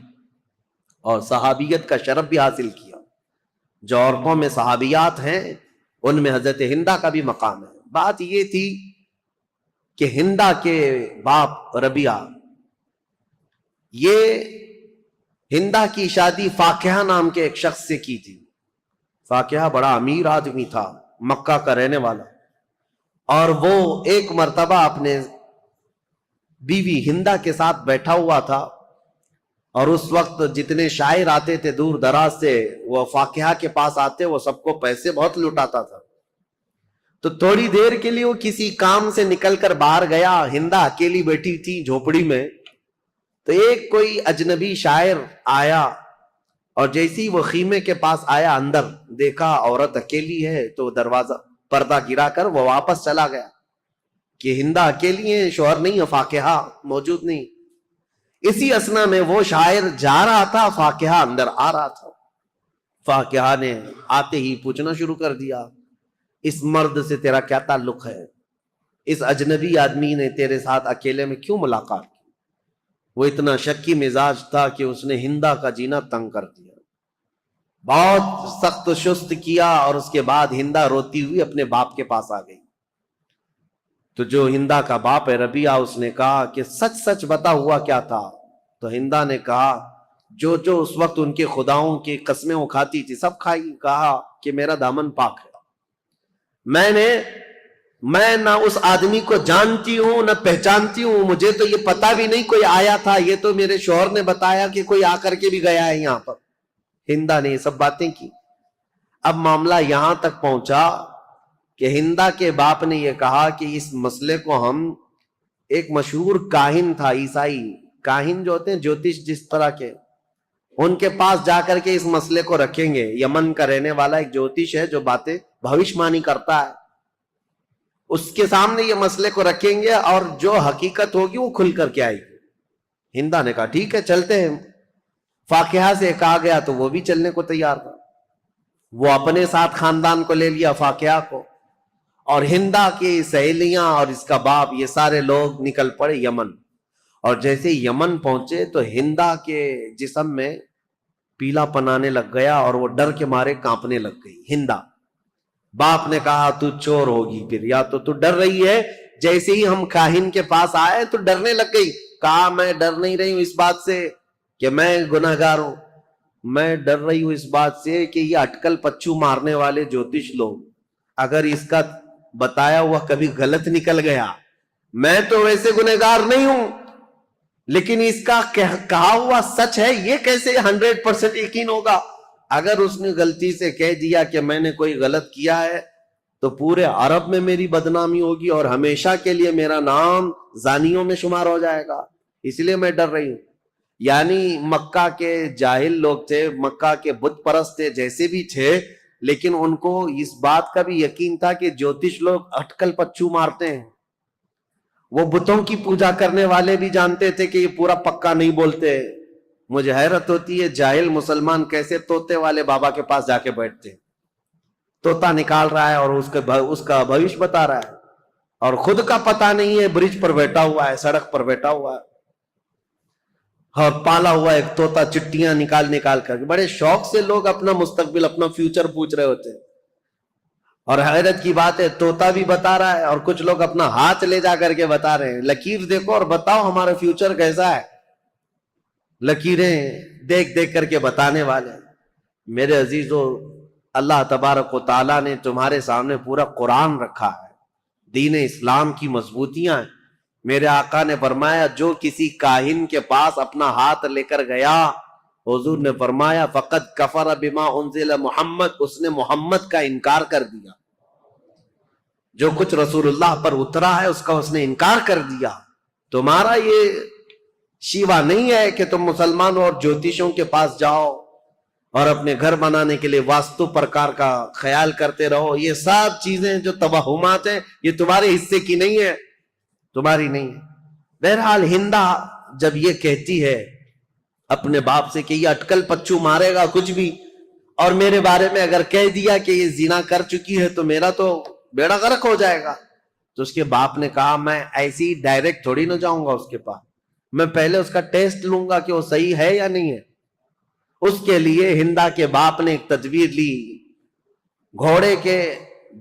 اور صحابیت کا شرف بھی حاصل کیا۔ جو عورتوں میں صحابیات ہیں ان میں حضرت ہندا کا بھی مقام ہے۔ بات یہ تھی کہ ہندا کے باپ ربیعہ یہ ہندا کی شادی فاقیہ نام کے ایک شخص سے کی تھی. فاقیہ بڑا امیر آدمی تھا، مکہ کا رہنے والا، اور وہ ایک مرتبہ اپنے بیوی ہندا کے ساتھ بیٹھا ہوا تھا، اور اس وقت جتنے شاعر آتے تھے دور دراز سے وہ فاقیہ کے پاس آتے، وہ سب کو پیسے بہت لٹاتا تھا. تو تھوڑی دیر کے لیے وہ کسی کام سے نکل کر باہر گیا، ہندا اکیلی بیٹھی تھی جھوپڑی میں. تو ایک کوئی اجنبی شاعر آیا، اور جیسی وہ خیمے کے پاس آیا، اندر دیکھا عورت اکیلی ہے، تو دروازہ پردہ گرا کر وہ واپس چلا گیا کہ ہندا اکیلی ہے، شوہر نہیں ہے، فاقیہ موجود نہیں. اسی اسنا میں وہ شاعر جا رہا تھا، فاقیہ اندر آ رہا تھا. فاقیہ نے آتے ہی پوچھنا شروع کر دیا، اس مرد سے تیرا کیا تعلق ہے؟ اس اجنبی آدمی نے تیرے ساتھ اکیلے میں کیوں ملاقات کی؟ وہ اتنا شکی مزاج تھا کہ اس نے ہندا کا جینا تنگ کر دیا، بہت سخت شست کیا، اور اس کے بعد ہندا روتی ہوئی اپنے باپ کے پاس آ گئی. تو جو ہندا کا باپ ہے ربیعہ، اس نے کہا کہ سچ سچ بتا ہوا کیا تھا؟ تو ہندا نے کہا جو اس وقت ان کے خداؤں کی قسمیں وہ کھاتی تھی سب کھائی. کہا کہ میرا دامن پاک ہے، میں نہ اس آدمی کو جانتی ہوں نہ پہچانتی ہوں، مجھے تو یہ پتا بھی نہیں کوئی آیا تھا، یہ تو میرے شوہر نے بتایا کہ کوئی آ کر کے بھی گیا ہے یہاں پر. ہندا نے یہ سب باتیں کی. اب معاملہ یہاں تک پہنچا کہ ہندا کے باپ نے یہ کہا کہ اس مسئلے کو ہم، ایک مشہور کاہن تھا، عیسائی کاہن جو ہوتے ہیں جوتش جس طرح کے، ان کے پاس جا کر کے اس مسئلے کو رکھیں گے. یمن کا رہنے والا ایک جوتش ہے جو باتیں بھوشمانی کرتا ہے، اس کے سامنے یہ مسئلے کو رکھیں گے اور جو حقیقت ہوگی وہ کھل کر کے آئے گی. ہندا نے کہا ٹھیک ہے چلتے ہیں. فاقیہ سے کہا گیا تو وہ بھی چلنے کو تیار تھا. وہ اپنے ساتھ خاندان کو لے لیا، فاقیہ کو، اور ہندا کی سہیلیاں اور اس کا باپ، یہ سارے لوگ نکل پڑے یمن. اور جیسے یمن پہنچے تو ہندا کے جسم میں پیلا پنانے لگ گیا اور وہ ڈر کے مارے کانپنے لگ گئی. ہندا، باپ نے کہا تو چور ہوگی پھر، یا تو ڈر رہی ہے. جیسے ہی ہم کاہن کے پاس آئے تو ڈرنے لگ گئی. کہا میں ڈر نہیں رہی ہوں اس بات سے کہ میں گناہگار ہوں، میں ڈر رہی ہوں اس بات سے کہ یہ اٹکل پچو مارنے والے جوتش لوگ، اگر اس کا بتایا ہوا کبھی غلط نکل گیا، میں تو ویسے گنہگار نہیں ہوں لیکن اس کا کہا ہوا سچ ہے، یہ کیسے 100% یقین ہوگا؟ اگر اس نے غلطی سے کہہ دیا کہ میں نے کوئی غلط کیا ہے تو پورے عرب میں میری بدنامی ہوگی اور ہمیشہ کے لیے میرا نام زانیوں میں شمار ہو جائے گا، اس لیے میں ڈر رہی ہوں. یعنی مکہ کے جاہل لوگ تھے، مکہ کے بت پرست تھے، جیسے بھی تھے، لیکن ان کو اس بات کا بھی یقین تھا کہ جوتش لوگ اٹکل پچو مارتے ہیں. وہ بتوں کی پوجا کرنے والے بھی جانتے تھے کہ یہ پورا پکا نہیں بولتے. مجھے حیرت ہوتی ہے جاہل مسلمان کیسے طوطے والے بابا کے پاس جا کے بیٹھتے، طوطا نکال رہا ہے اور اس کا بھوش بتا رہا ہے، اور خود کا پتہ نہیں ہے، برج پر بیٹھا ہوا ہے، سڑک پر بیٹھا ہوا ہے، اور پالا ہوا ایک طوطا چٹیاں نکال کر. بڑے شوق سے لوگ اپنا مستقبل، اپنا فیوچر پوچھ رہے ہوتے ہیں. اور حیرت کی بات ہے طوطا بھی بتا رہا ہے اور کچھ لوگ اپنا ہاتھ لے جا کر کے بتا رہے ہیں، لکیر دیکھو اور بتاؤ ہمارا فیوچر کیسا ہے. لکیریں دیکھ کر کے بتانے والے. میرے عزیزو، اللہ تبارک و تعالیٰ نے تمہارے سامنے پورا قرآن رکھا ہے، دین اسلام کی مضبوطیاں ہیں. میرے آقا نے فرمایا جو کسی کاہن کے پاس اپنا ہاتھ لے کر گیا، حضور نے فرمایا فقد کفر بما انزل محمد، اس نے محمد کا انکار کر دیا. جو کچھ رسول اللہ پر اترا ہے اس کا اس نے انکار کر دیا. تمہارا یہ شیوا نہیں ہے کہ تم مسلمان اور جوتشوں کے پاس جاؤ اور اپنے گھر بنانے کے لیے واستو پرکار کا خیال کرتے رہو. یہ سب چیزیں جو توہمات ہیں یہ تمہارے حصے کی نہیں ہے، تمہاری نہیں ہے. بہرحال ہندا جب یہ کہتی ہے اپنے باپ سے کہ یہ اٹکل پچو مارے گا کچھ بھی، اور میرے بارے میں اگر کہہ دیا کہ یہ زنا کر چکی ہے تو میرا تو بیڑا غرق ہو جائے گا، تو اس کے باپ نے کہا میں ایسی ڈائریکٹ تھوڑی نہ جاؤں گا اس کے پاس، میں پہلے اس کا ٹیسٹ لوں گا کہ وہ صحیح ہے یا نہیں ہے. اس کے لیے ہندا کے باپ نے ایک تدبیر لی، گھوڑے کے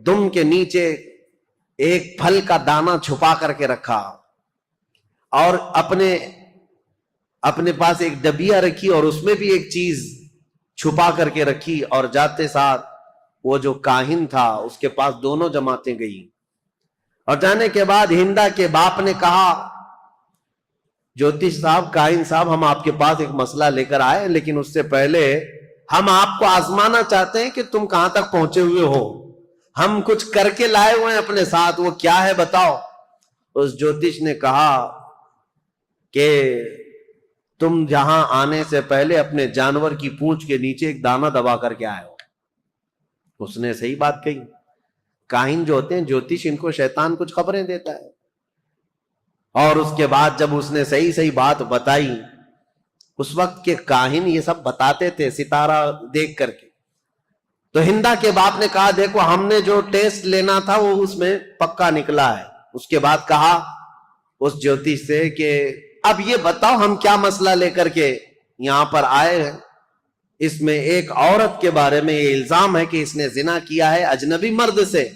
دم کے نیچے ایک پھل کا دانہ چھپا کر کے رکھا اور اپنے اپنے پاس ایک ڈبیا رکھی اور اس میں بھی ایک چیز چھپا کر کے رکھی، اور جاتے ساتھ وہ جو کاہن تھا اس کے پاس دونوں جماعتیں گئی، اور جانے کے بعد ہندا کے باپ نے کہا جوتش صاحب، کاہن صاحب، ہم آپ کے پاس ایک مسئلہ لے کر آئے، لیکن اس سے پہلے ہم آپ کو آزمانا چاہتے ہیں کہ تم کہاں تک پہنچے ہوئے ہو، ہم کچھ کر کے لائے ہوئے ہیں اپنے ساتھ، وہ کیا ہے بتاؤ۔ اس جوتش نے کہا کہ تم جہاں آنے سے پہلے اپنے جانور کی پونچھ کے نیچے ایک دانہ دبا کر کے آئے ہو۔ اس نے صحیح بات کہی۔ کاہن جو ہوتے ہیں جوتش، ان کو شیطان کچھ خبریں دیتا ہے، اور اس کے بعد جب اس نے صحیح بات بتائی، اس وقت کے کاہن یہ سب بتاتے تھے ستارہ دیکھ کر کے، تو ہندا کے باپ نے کہا دیکھو ہم نے جو ٹیسٹ لینا تھا وہ اس میں پکا نکلا ہے۔ اس کے بعد کہا اس جوتش سے کہ اب یہ بتاؤ ہم کیا مسئلہ لے کر کے یہاں پر آئے ہیں، اس میں ایک عورت کے بارے میں یہ الزام ہے کہ اس نے زنا کیا ہے اجنبی مرد سے۔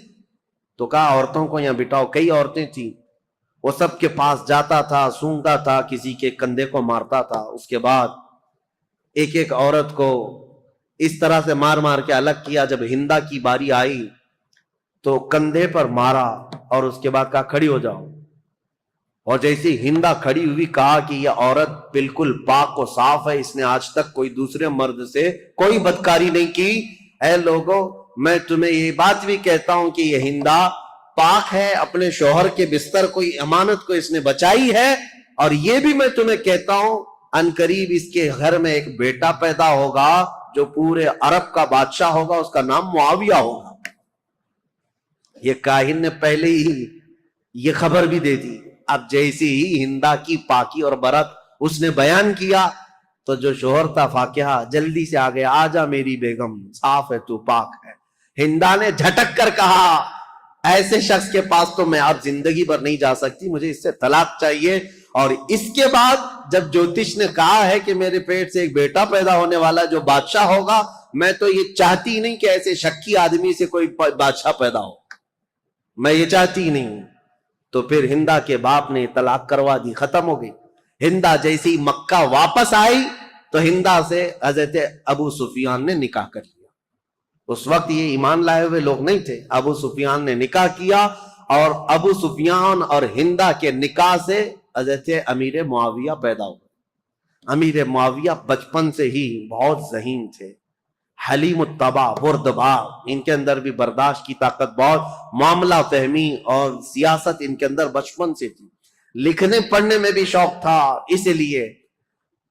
تو کہا عورتوں کو یہاں بٹھاؤ، کئی عورتیں تھیں، وہ سب کے پاس جاتا تھا، سونگتا تھا، کسی کے کندھے کو مارتا تھا، اس کے بعد ایک ایک عورت کو اس طرح سے مار مار کے الگ کیا۔ جب ہندا کی باری آئی تو کندھے پر مارا اور اس کے بعد کہا کھڑی ہو جاؤ، اور جیسی ہندا کھڑی ہوئی کہا کہ یہ عورت بالکل پاک و صاف ہے، اس نے آج تک کوئی دوسرے مرد سے کوئی بدکاری نہیں کی۔ اے لوگوں، میں تمہیں یہ بات بھی کہتا ہوں کہ یہ ہندا پاک ہے، اپنے شوہر کے بستر کو، امانت کو اس نے بچائی ہے، اور یہ بھی میں تمہیں کہتا ہوں عنقریب اس کے گھر میں ایک بیٹا پیدا ہوگا جو پورے عرب کا بادشاہ ہوگا، اس کا نام معاویہ ہوگا۔ یہ کاہن نے پہلے ہی یہ خبر بھی دے دی۔ اب جیسی ہی ہندا کی پاکی اور برت اس نے بیان کیا تو جو شوہر تھا فاقیہ جلدی سے آ گیا، آجا میری بیگم، صاف ہے تو پاک ہے۔ ہندا نے جھٹک کر کہا ایسے شخص کے پاس تو میں اب زندگی بھر نہیں جا سکتی، مجھے اس سے طلاق چاہیے۔ اور اس کے بعد جب جوتش نے کہا ہے کہ میرے پیٹ سے ایک بیٹا پیدا ہونے والا جو بادشاہ ہوگا، میں تو یہ چاہتی نہیں کہ ایسے شکی آدمی سے کوئی بادشاہ پیدا ہو، میں یہ چاہتی نہیں۔ تو پھر ہندا کے باپ نے طلاق کروا دی، ختم ہو گئی۔ ہندا جیسی مکہ واپس آئی تو ہندا سے حضرت ابو سفیان نے نکاح کر لیا۔ اس وقت یہ ایمان لائے ہوئے لوگ نہیں تھے، ابو سفیان نے نکاح کیا، اور ابو سفیان اور ہندا کے نکاح سے حضرت امیر معاویہ پیدا ہوئے۔ امیر معاویہ بچپن سے ہی بہت ذہین تھے، حلیم الطبع، بردبار، ان کے اندر بھی برداشت کی طاقت بہت، معاملہ فہمی اور سیاست ان کے اندر بچپن سے تھی، لکھنے پڑھنے میں بھی شوق تھا۔ اس لیے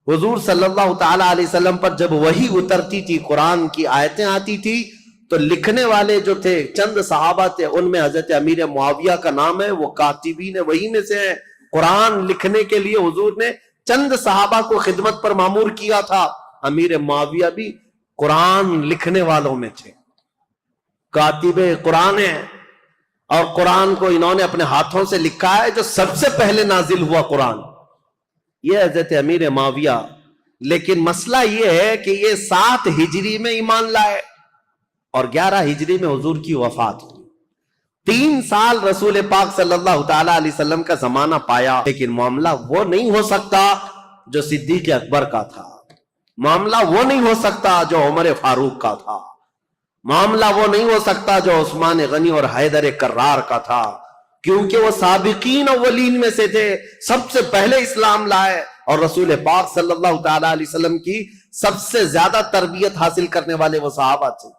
حضور صلی اللہ تعالی علیہ وسلم پر جب وحی اترتی تھی، قرآن کی آیتیں آتی تھی، تو لکھنے والے جو تھے چند صحابہ تھے، ان میں حضرت امیر معاویہ کا نام ہے، وہ کاتبین وحی میں سے ہے۔ قرآن لکھنے کے لیے حضور نے چند صحابہ کو خدمت پر مامور کیا تھا، امیر معاویہ بھی قرآن لکھنے والوں میں تھے، کاتب قرآن ہے، اور قرآن کو انہوں نے اپنے ہاتھوں سے لکھا ہے۔ جو سب سے پہلے نازل ہوا قرآن یہ حضرت امیر معاویہ۔ لیکن مسئلہ یہ ہے کہ یہ 7 ہجری میں ایمان لائے اور 11 ہجری میں حضور کی وفات ہوئی۔ 3 سال رسول پاک صلی اللہ تعالی علیہ وسلم کا زمانہ پایا، لیکن معاملہ وہ نہیں ہو سکتا جو صدیق اکبر کا تھا، معاملہ وہ نہیں ہو سکتا جو عمر فاروق کا تھا، معاملہ وہ نہیں ہو سکتا جو عثمان غنی اور حیدر کرار کا تھا، کیونکہ وہ سابقین اولین میں سے تھے، سب سے پہلے اسلام لائے، اور رسول پاک صلی اللہ تعالی علیہ وسلم کی سب سے زیادہ تربیت حاصل کرنے والے وہ صحابہ تھے۔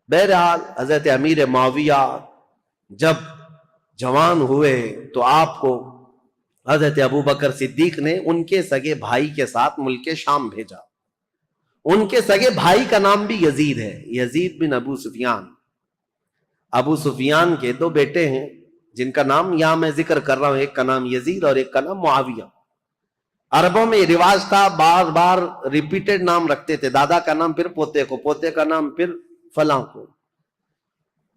بہرحال حضرت امیر معاویہ جب جوان ہوئے تو آپ کو حضرت ابو بکر صدیق نے ان کے سگے بھائی کے ساتھ ملک شام بھیجا۔ ان کے سگے بھائی کا نام بھی یزید ہے، یزید بن ابو سفیان۔ ابو سفیان کے 2 بیٹے ہیں جن کا نام یہاں میں ذکر کر رہا ہوں، ایک کا نام یزید اور ایک کا نام معاویہ۔ عربوں میں یہ رواج تھا، بار بار ریپیٹڈ نام رکھتے تھے، دادا کا نام پھر پوتے کو، پوتے کا نام پھر فلاں کو۔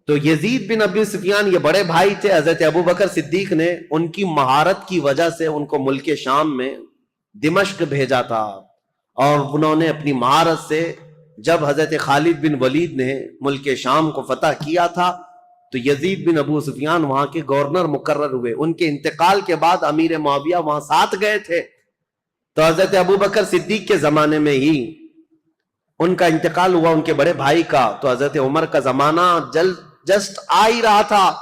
تو یزید بن ابی سفیان یہ بڑے بھائی تھے، حضرت ابو بکر صدیق نے ان کی مہارت کی وجہ سے ان کو ملک شام میں دمشق بھیجا تھا، اور انہوں نے اپنی مہارت سے جب حضرت خالد بن ولید نے ملک شام کو فتح کیا تھا تو یزید بن ابو سفیان وہاں کے گورنر مقرر ہوئے۔ ان کے انتقال کے بعد امیر معاویہ وہاں ساتھ گئے تھے، تو حضرت ابو بکر صدیق کے زمانے میں ہی ان کا انتقال ہوا، ان کے بڑے بھائی کا. تو حضرت عمر کا زمانہ جسٹ آ ہی رہا تھا.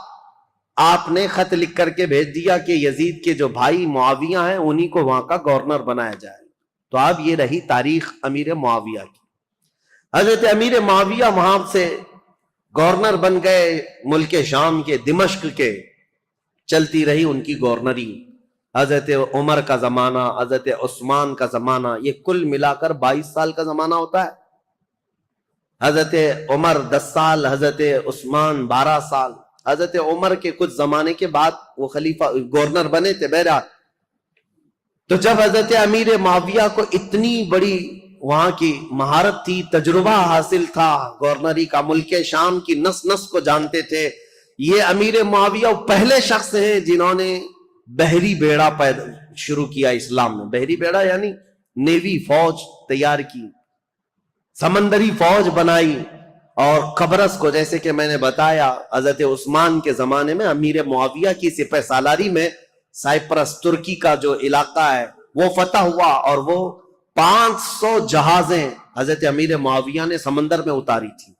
آپ نے خط لکھ کر کے بھیج دیا کہ یزید کے جو بھائی معاویہ ہیں انہی کو وہاں کا گورنر بنایا جائے. تو اب یہ رہی تاریخ امیر معاویہ کی. حضرت امیر معاویہ وہاں سے گورنر بن گئے ملک شام کے، دمشق کے. چلتی رہی ان کی گورنری. حضرت عمر کا زمانہ، حضرت عثمان کا زمانہ، یہ کل ملا کر 22 سال کا زمانہ ہوتا ہے. حضرت عمر 10 سال، حضرت عثمان 12 سال. حضرت عمر کے کچھ زمانے کے بعد وہ خلیفہ گورنر بنے تھے. بہرحال تو جب حضرت امیر معاویہ کو اتنی بڑی وہاں کی مہارت تھی، تجربہ حاصل تھا گورنری کا، ملک شام کی نس نس کو جانتے تھے. یہ امیر معاویہ پہلے شخص ہیں جنہوں نے بحری بیڑا پیدا شروع کیا اسلام میں. بحری بیڑا یعنی نیوی، فوج تیار کی، سمندری فوج بنائی. اور قبرص کو، جیسے کہ میں نے بتایا حضرت عثمان کے زمانے میں امیر معاویہ کی سپہ سالاری میں سائپرس، ترکی کا جو علاقہ ہے وہ فتح ہوا، اور وہ 500 جہازیں حضرت امیر معاویہ نے سمندر میں اتاری تھی.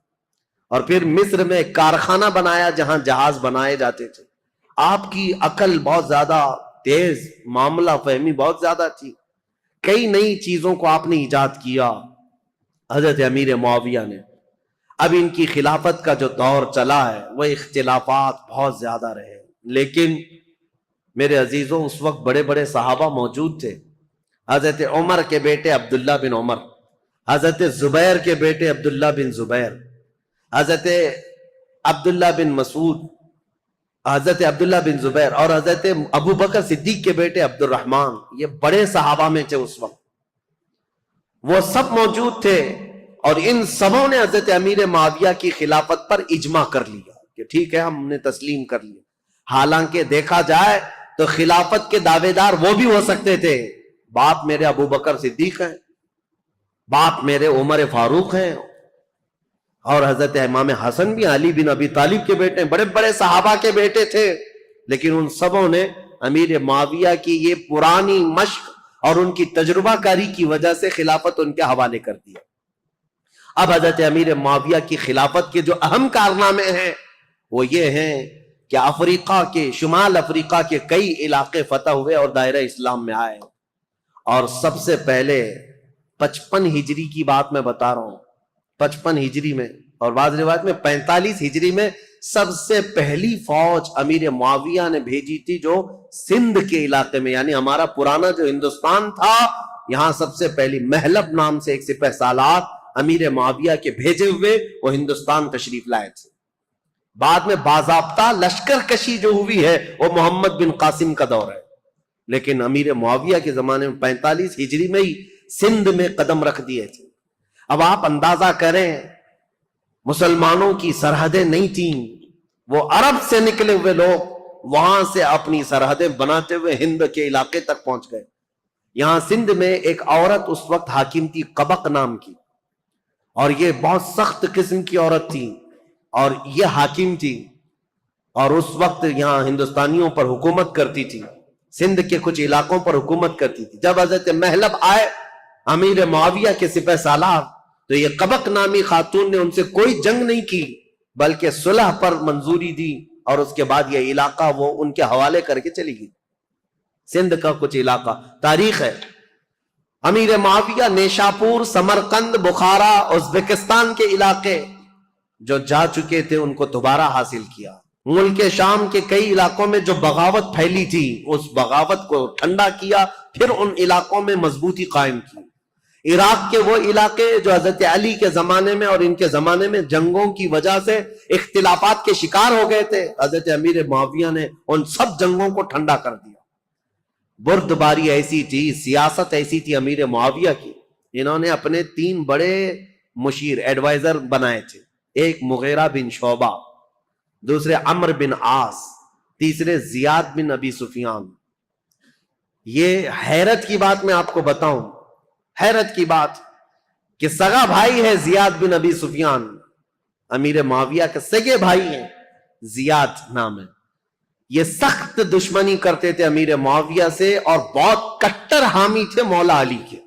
اور پھر مصر میں ایک کارخانہ بنایا جہاں جہاز بنائے جاتے تھے. آپ کی عقل بہت زیادہ تیز، معاملہ فہمی بہت زیادہ تھی. کئی نئی چیزوں کو آپ نے ایجاد کیا حضرت امیر معاویہ نے. اب ان کی خلافت کا جو دور چلا ہے وہ اختلافات بہت زیادہ رہے، لیکن میرے عزیزوں اس وقت بڑے بڑے صحابہ موجود تھے. حضرت عمر کے بیٹے عبداللہ بن عمر، حضرت زبیر کے بیٹے عبداللہ بن زبیر، حضرت عبداللہ بن مسعود، حضرت عبداللہ بن زبیر، اور حضرت ابو بکر صدیق کے بیٹے عبد الرحمن. یہ بڑے صحابہ میں تھے اس وقت، وہ سب موجود تھے. اور ان سبوں نے حضرت امیر معاویہ کی خلافت پر اجماع کر لیا کہ ٹھیک ہے، ہم نے تسلیم کر لیا. حالانکہ دیکھا جائے تو خلافت کے دعوے دار وہ بھی ہو سکتے تھے. باپ میرے ابو بکر صدیق ہیں، باپ میرے عمر فاروق ہیں، اور حضرت امام حسن بھی علی بن ابی طالب کے بیٹے ہیں، بڑے بڑے صحابہ کے بیٹے تھے. لیکن ان سبوں نے امیر معاویہ کی یہ پرانی مشق اور ان کی تجربہ کاری کی وجہ سے خلافت ان کے حوالے کر دیا. اب حضرت امیر معاویہ کی خلافت کے جو اہم کارنامے ہیں وہ یہ ہیں کہ افریقہ کے، شمال افریقہ کے کئی علاقے فتح ہوئے اور دائرہ اسلام میں آئے. اور سب سے پہلے 55 ہجری کی بات میں بتا رہا ہوں، 55 ہجری میں، اور بعض روایت میں 45 ہجری میں سب سے پہلی فوج امیر معاویہ نے بھیجی تھی جو سندھ کے علاقے میں، یعنی ہمارا پرانا جو ہندوستان تھا، یہاں سب سے پہلی محلب نام سے ایک سپہ سالار امیر معاویہ کے بھیجے ہوئے وہ ہندوستان تشریف لائے تھے. بعد میں باضابطہ لشکر کشی جو ہوئی ہے وہ محمد بن قاسم کا دور ہے، لیکن امیر معاویہ کے زمانے میں 45 ہجری میں ہی سندھ میں قدم رکھ دیے تھے. اب آپ اندازہ کریں، مسلمانوں کی سرحدیں نہیں تھیں، وہ عرب سے نکلے ہوئے لوگ وہاں سے اپنی سرحدیں بناتے ہوئے ہند کے علاقے تک پہنچ گئے. یہاں سندھ میں ایک عورت اس وقت حاکم تھی، قبق نام کی، اور یہ بہت سخت قسم کی عورت تھی، اور یہ حاکم تھی، اور اس وقت یہاں ہندوستانیوں پر حکومت کرتی تھی، سندھ کے کچھ علاقوں پر حکومت کرتی تھی. جب حضرت محلب آئے امیر معاویہ کے سپہ سالار، تو یہ قبق نامی خاتون نے ان سے کوئی جنگ نہیں کی بلکہ صلح پر منظوری دی، اور اس کے بعد یہ علاقہ وہ ان کے حوالے کر کے چلی گئی. سندھ کا کچھ علاقہ تاریخ ہے. امیر معاویہ نیشاپور، سمرقند، بخارا، ازبکستان کے علاقے جو جا چکے تھے ان کو دوبارہ حاصل کیا. ملک شام کے کئی علاقوں میں جو بغاوت پھیلی تھی اس بغاوت کو ٹھنڈا کیا، پھر ان علاقوں میں مضبوطی قائم کی. عراق کے وہ علاقے جو حضرت علی کے زمانے میں اور ان کے زمانے میں جنگوں کی وجہ سے اختلافات کے شکار ہو گئے تھے، حضرت امیر معاویہ نے ان سب جنگوں کو ٹھنڈا کر دیا. بردباری ایسی تھی، سیاست ایسی تھی امیر معاویہ کی، انہوں نے اپنے 3 بڑے مشیر ایڈوائزر بنائے تھے. ایک مغیرہ بن شعبہ، دوسرے عمرو بن عاص، تیسرے زیاد بن ابی سفیان. یہ حیرت کی بات میں آپ کو بتاؤں، حیرت کی بات کہ سگا بھائی ہے زیاد بن ابی سفیان، امیر معاویہ کے سگے بھائی ہیں، زیاد نام ہے. یہ سخت دشمنی کرتے تھے امیر معاویہ سے اور بہت کٹر حامی تھے مولا علی کے.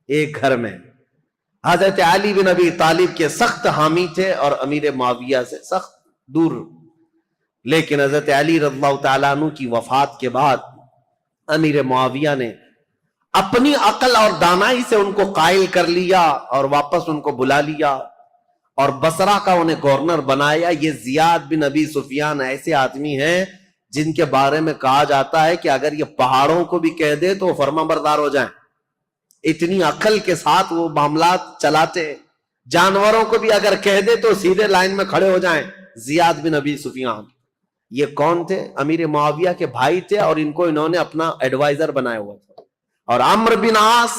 ایک گھر میں حضرت علی بن ابی طالب کے سخت حامی تھے اور امیر معاویہ سے سخت دور. لیکن حضرت علی رضی اللہ تعالیٰ عنہ کی وفات کے بعد امیر معاویہ نے اپنی عقل اور دانائی سے ان کو قائل کر لیا اور واپس ان کو بلا لیا اور بصرہ کا انہیں گورنر بنایا. یہ زیاد بن ابی سفیان ایسے آدمی ہیں جن کے بارے میں کہا جاتا ہے کہ اگر یہ پہاڑوں کو بھی کہہ دے تو وہ فرما بردار ہو جائیں. اتنی عقل کے ساتھ وہ معاملات چلاتے. جانوروں کو بھی اگر کہہ دے تو سیدھے لائن میں کھڑے ہو جائیں. زیاد بن ابی سفیان یہ کون تھے؟ امیر معاویہ کے بھائی تھے اور ان کو انہوں نے اپنا ایڈوائزر بنایا ہوا تھا. اور عمرو بن عاص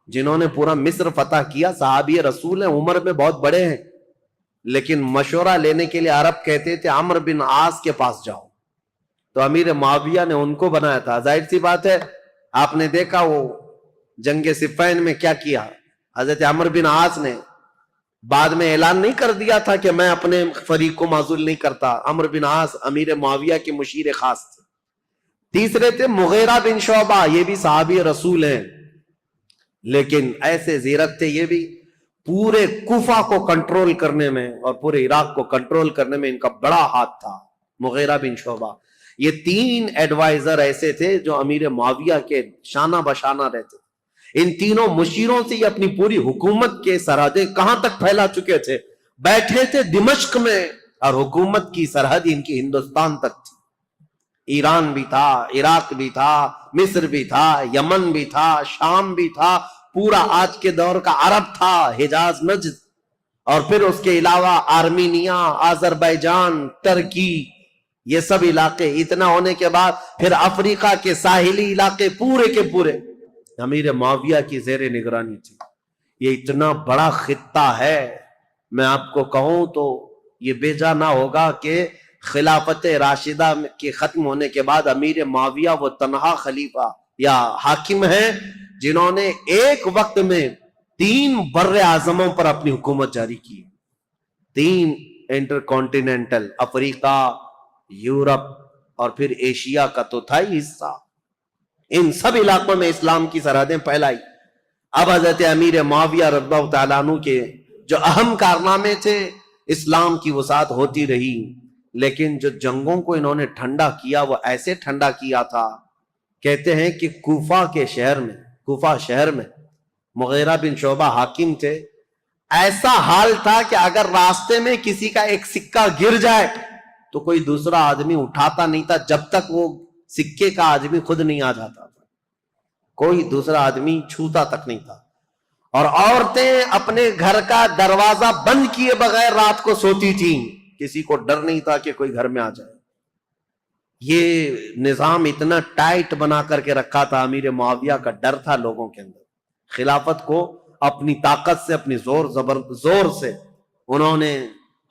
جنہوں نے پورا مصر فتح کیا، صحابی رسول ہیں، عمر میں بہت بڑے ہیں، لیکن مشورہ لینے کے لیے عرب کہتے تھے عمرو بن عاص کے پاس جاؤ. تو امیر معاویہ نے ان کو بنایا تھا. ظاہر سی بات ہے آپ نے دیکھا وہ جنگ صفین میں کیا کیا. حضرت عمرو بن عاص نے بعد میں اعلان نہیں کر دیا تھا کہ میں اپنے فریق کو معزول نہیں کرتا. عمرو بن عاص امیر معاویہ کے مشیر خاص تھے. تیسرے تھے مغیرہ بن شعبہ، یہ بھی صحابی رسول ہیں لیکن ایسے زیرک تھے. یہ بھی پورے کوفہ کو کنٹرول کرنے میں اور پورے عراق کو کنٹرول کرنے میں ان کا بڑا ہاتھ تھا. مغیرہ بن شعبہ، یہ تین ایڈوائزر ایسے تھے جو امیر معاویہ کے شانہ بشانہ رہتے. ان تینوں مشیروں سے یہ اپنی پوری حکومت کے سرحدیں کہاں تک پھیلا چکے تھے. بیٹھے تھے دمشق میں اور حکومت کی سرحد ان کی ہندوستان تک تھی. ایران بھی تھا، عراق بھی تھا، مصر بھی تھا، یمن بھی تھا، شام بھی تھا، پورا آج کے دور کا عرب تھا، حجاز نجد، اور پھر اس کے علاوہ آرمینیا، آذربائیجان، ترکی، یہ سب علاقے. اتنا ہونے کے بعد پھر افریقہ کے ساحلی علاقے پورے کے پورے امیر معاویہ کی زیر نگرانی تھی. یہ اتنا بڑا خطہ ہے، میں آپ کو کہوں تو یہ بیجا نہ ہوگا کہ خلافت راشدہ کے ختم ہونے کے بعد امیر معاویہ وہ تنہا خلیفہ یا حاکم ہیں جنہوں نے ایک وقت میں 3 بر اعظموں پر اپنی حکومت جاری کی. 3 انٹر کانٹیننٹل، افریقہ، یورپ اور پھر ایشیا کا تو تھا ہی حصہ. ان سب علاقوں میں اسلام کی سرحدیں پھیلائی. اب حضرت امیر معاویہ رضی اللہ تعالیٰ عنہ کے جو اہم کارنامے تھے، اسلام کی وسعت ہوتی رہی، لیکن جو جنگوں کو انہوں نے ٹھنڈا کیا وہ ایسے ٹھنڈا کیا تھا. کہتے ہیں کہ کوفہ شہر میں مغیرہ بن شعبہ حاکم تھے. ایسا حال تھا کہ اگر راستے میں کسی کا ایک سکہ گر جائے تو کوئی دوسرا آدمی اٹھاتا نہیں تھا جب تک وہ سکے کا آدمی خود نہیں آ جاتا تھا. کوئی دوسرا آدمی چھوتا تک نہیں تھا. اور عورتیں اپنے گھر کا دروازہ بند کیے بغیر رات کو سوتی تھیں. کسی کو ڈر نہیں تھا کہ کوئی گھر میں آ جائے. یہ نظام اتنا ٹائٹ بنا کر کے رکھا تھا. امیر معاویہ کا ڈر تھا لوگوں کے اندر. خلافت کو اپنی طاقت سے، اپنی زور سے انہوں نے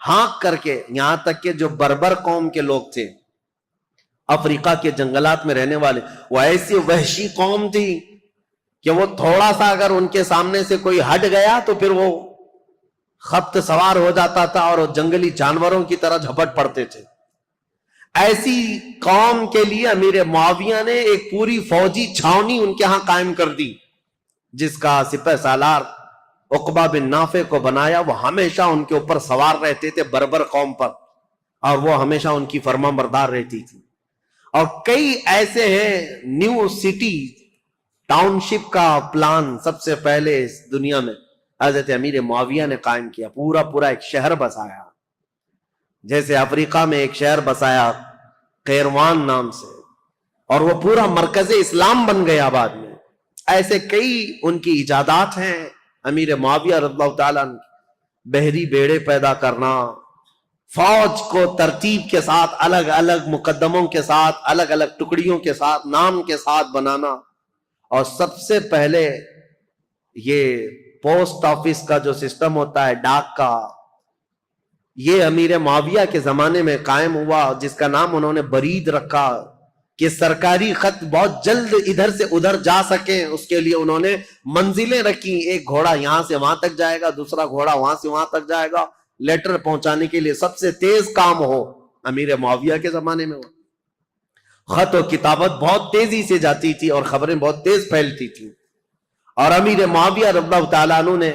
ہانک کر کے، یہاں تک کہ جو بربر قوم کے لوگ تھے افریقہ کے جنگلات میں رہنے والے، وہ ایسی وحشی قوم تھی کہ وہ تھوڑا سا اگر ان کے سامنے سے کوئی ہٹ گیا تو پھر وہ خبط سوار ہو جاتا تھا اور جنگلی جانوروں کی طرح جھپٹ پڑتے تھے. ایسی قوم کے لیے امیر معاویہ نے ایک پوری فوجی چھاونی ان کے ہاں قائم کر دی، جس کا سپہ سالار عقبہ بن نافع کو بنایا. وہ ہمیشہ ان کے اوپر سوار رہتے تھے بربر قوم پر، اور وہ ہمیشہ ان کی فرما بردار رہتی تھی. اور کئی ایسے ہیں نیو سٹی ٹاؤن شپ کا پلان سب سے پہلے اس دنیا میں حضرت امیر معاویہ نے قائم کیا. پورا ایک شہر بسایا. جیسے افریقہ میں ایک شہر بسایا قیروان نام سے، اور وہ پورا مرکز اسلام بن گیا بعد میں. ایسے کئی ان کی ایجادات ہیں امیر معاویہ رضی اللہ تعالیٰ عنہ. بحری بیڑے پیدا کرنا، فوج کو ترتیب کے ساتھ، الگ الگ مقدموں کے ساتھ، الگ الگ ٹکڑیوں کے ساتھ، نام کے ساتھ بنانا. اور سب سے پہلے یہ پوسٹ آفس کا جو سسٹم ہوتا ہے، ڈاک کا، یہ امیر معاویہ کے زمانے میں قائم ہوا، جس کا نام انہوں نے برید رکھا کہ سرکاری خط بہت جلد ادھر سے ادھر جا سکے. اس کے لیے انہوں نے منزلیں رکھی. ایک گھوڑا یہاں سے وہاں تک جائے گا، دوسرا گھوڑا وہاں سے وہاں تک جائے گا. لیٹر پہنچانے کے لیے سب سے تیز کام ہو امیر معاویہ کے زمانے میں ہوا۔ خط و کتابت بہت تیزی سے جاتی تھی اور خبریں بہت تیز پھیلتی تھیں، اور امیر معاویہ رضی اللہ تعالیٰ عنہ نے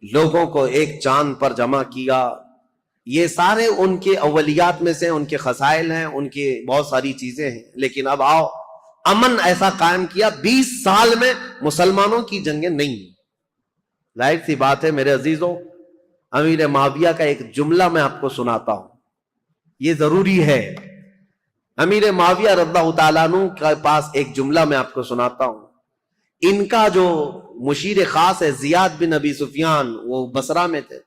لوگوں کو ایک چاند پر جمع کیا۔ یہ سارے ان کے اولیات میں سے ان کے خصائل ہیں، ان کی بہت ساری چیزیں ہیں، لیکن اب آؤ امن ایسا قائم کیا 20 سال میں مسلمانوں کی جنگیں نہیں۔ ظاہر سی بات ہے میرے عزیزوں، امیر معاویہ کا ایک جملہ میں آپ کو سناتا ہوں، یہ ضروری ہے۔ امیر معاویہ رضی اللہ تعالیٰ عنہ کے پاس ایک جملہ میں آپ کو سناتا ہوں۔ ان کا جو مشیر خاص ہے زیاد بن ابی سفیان، وہ بصرہ میں تھے،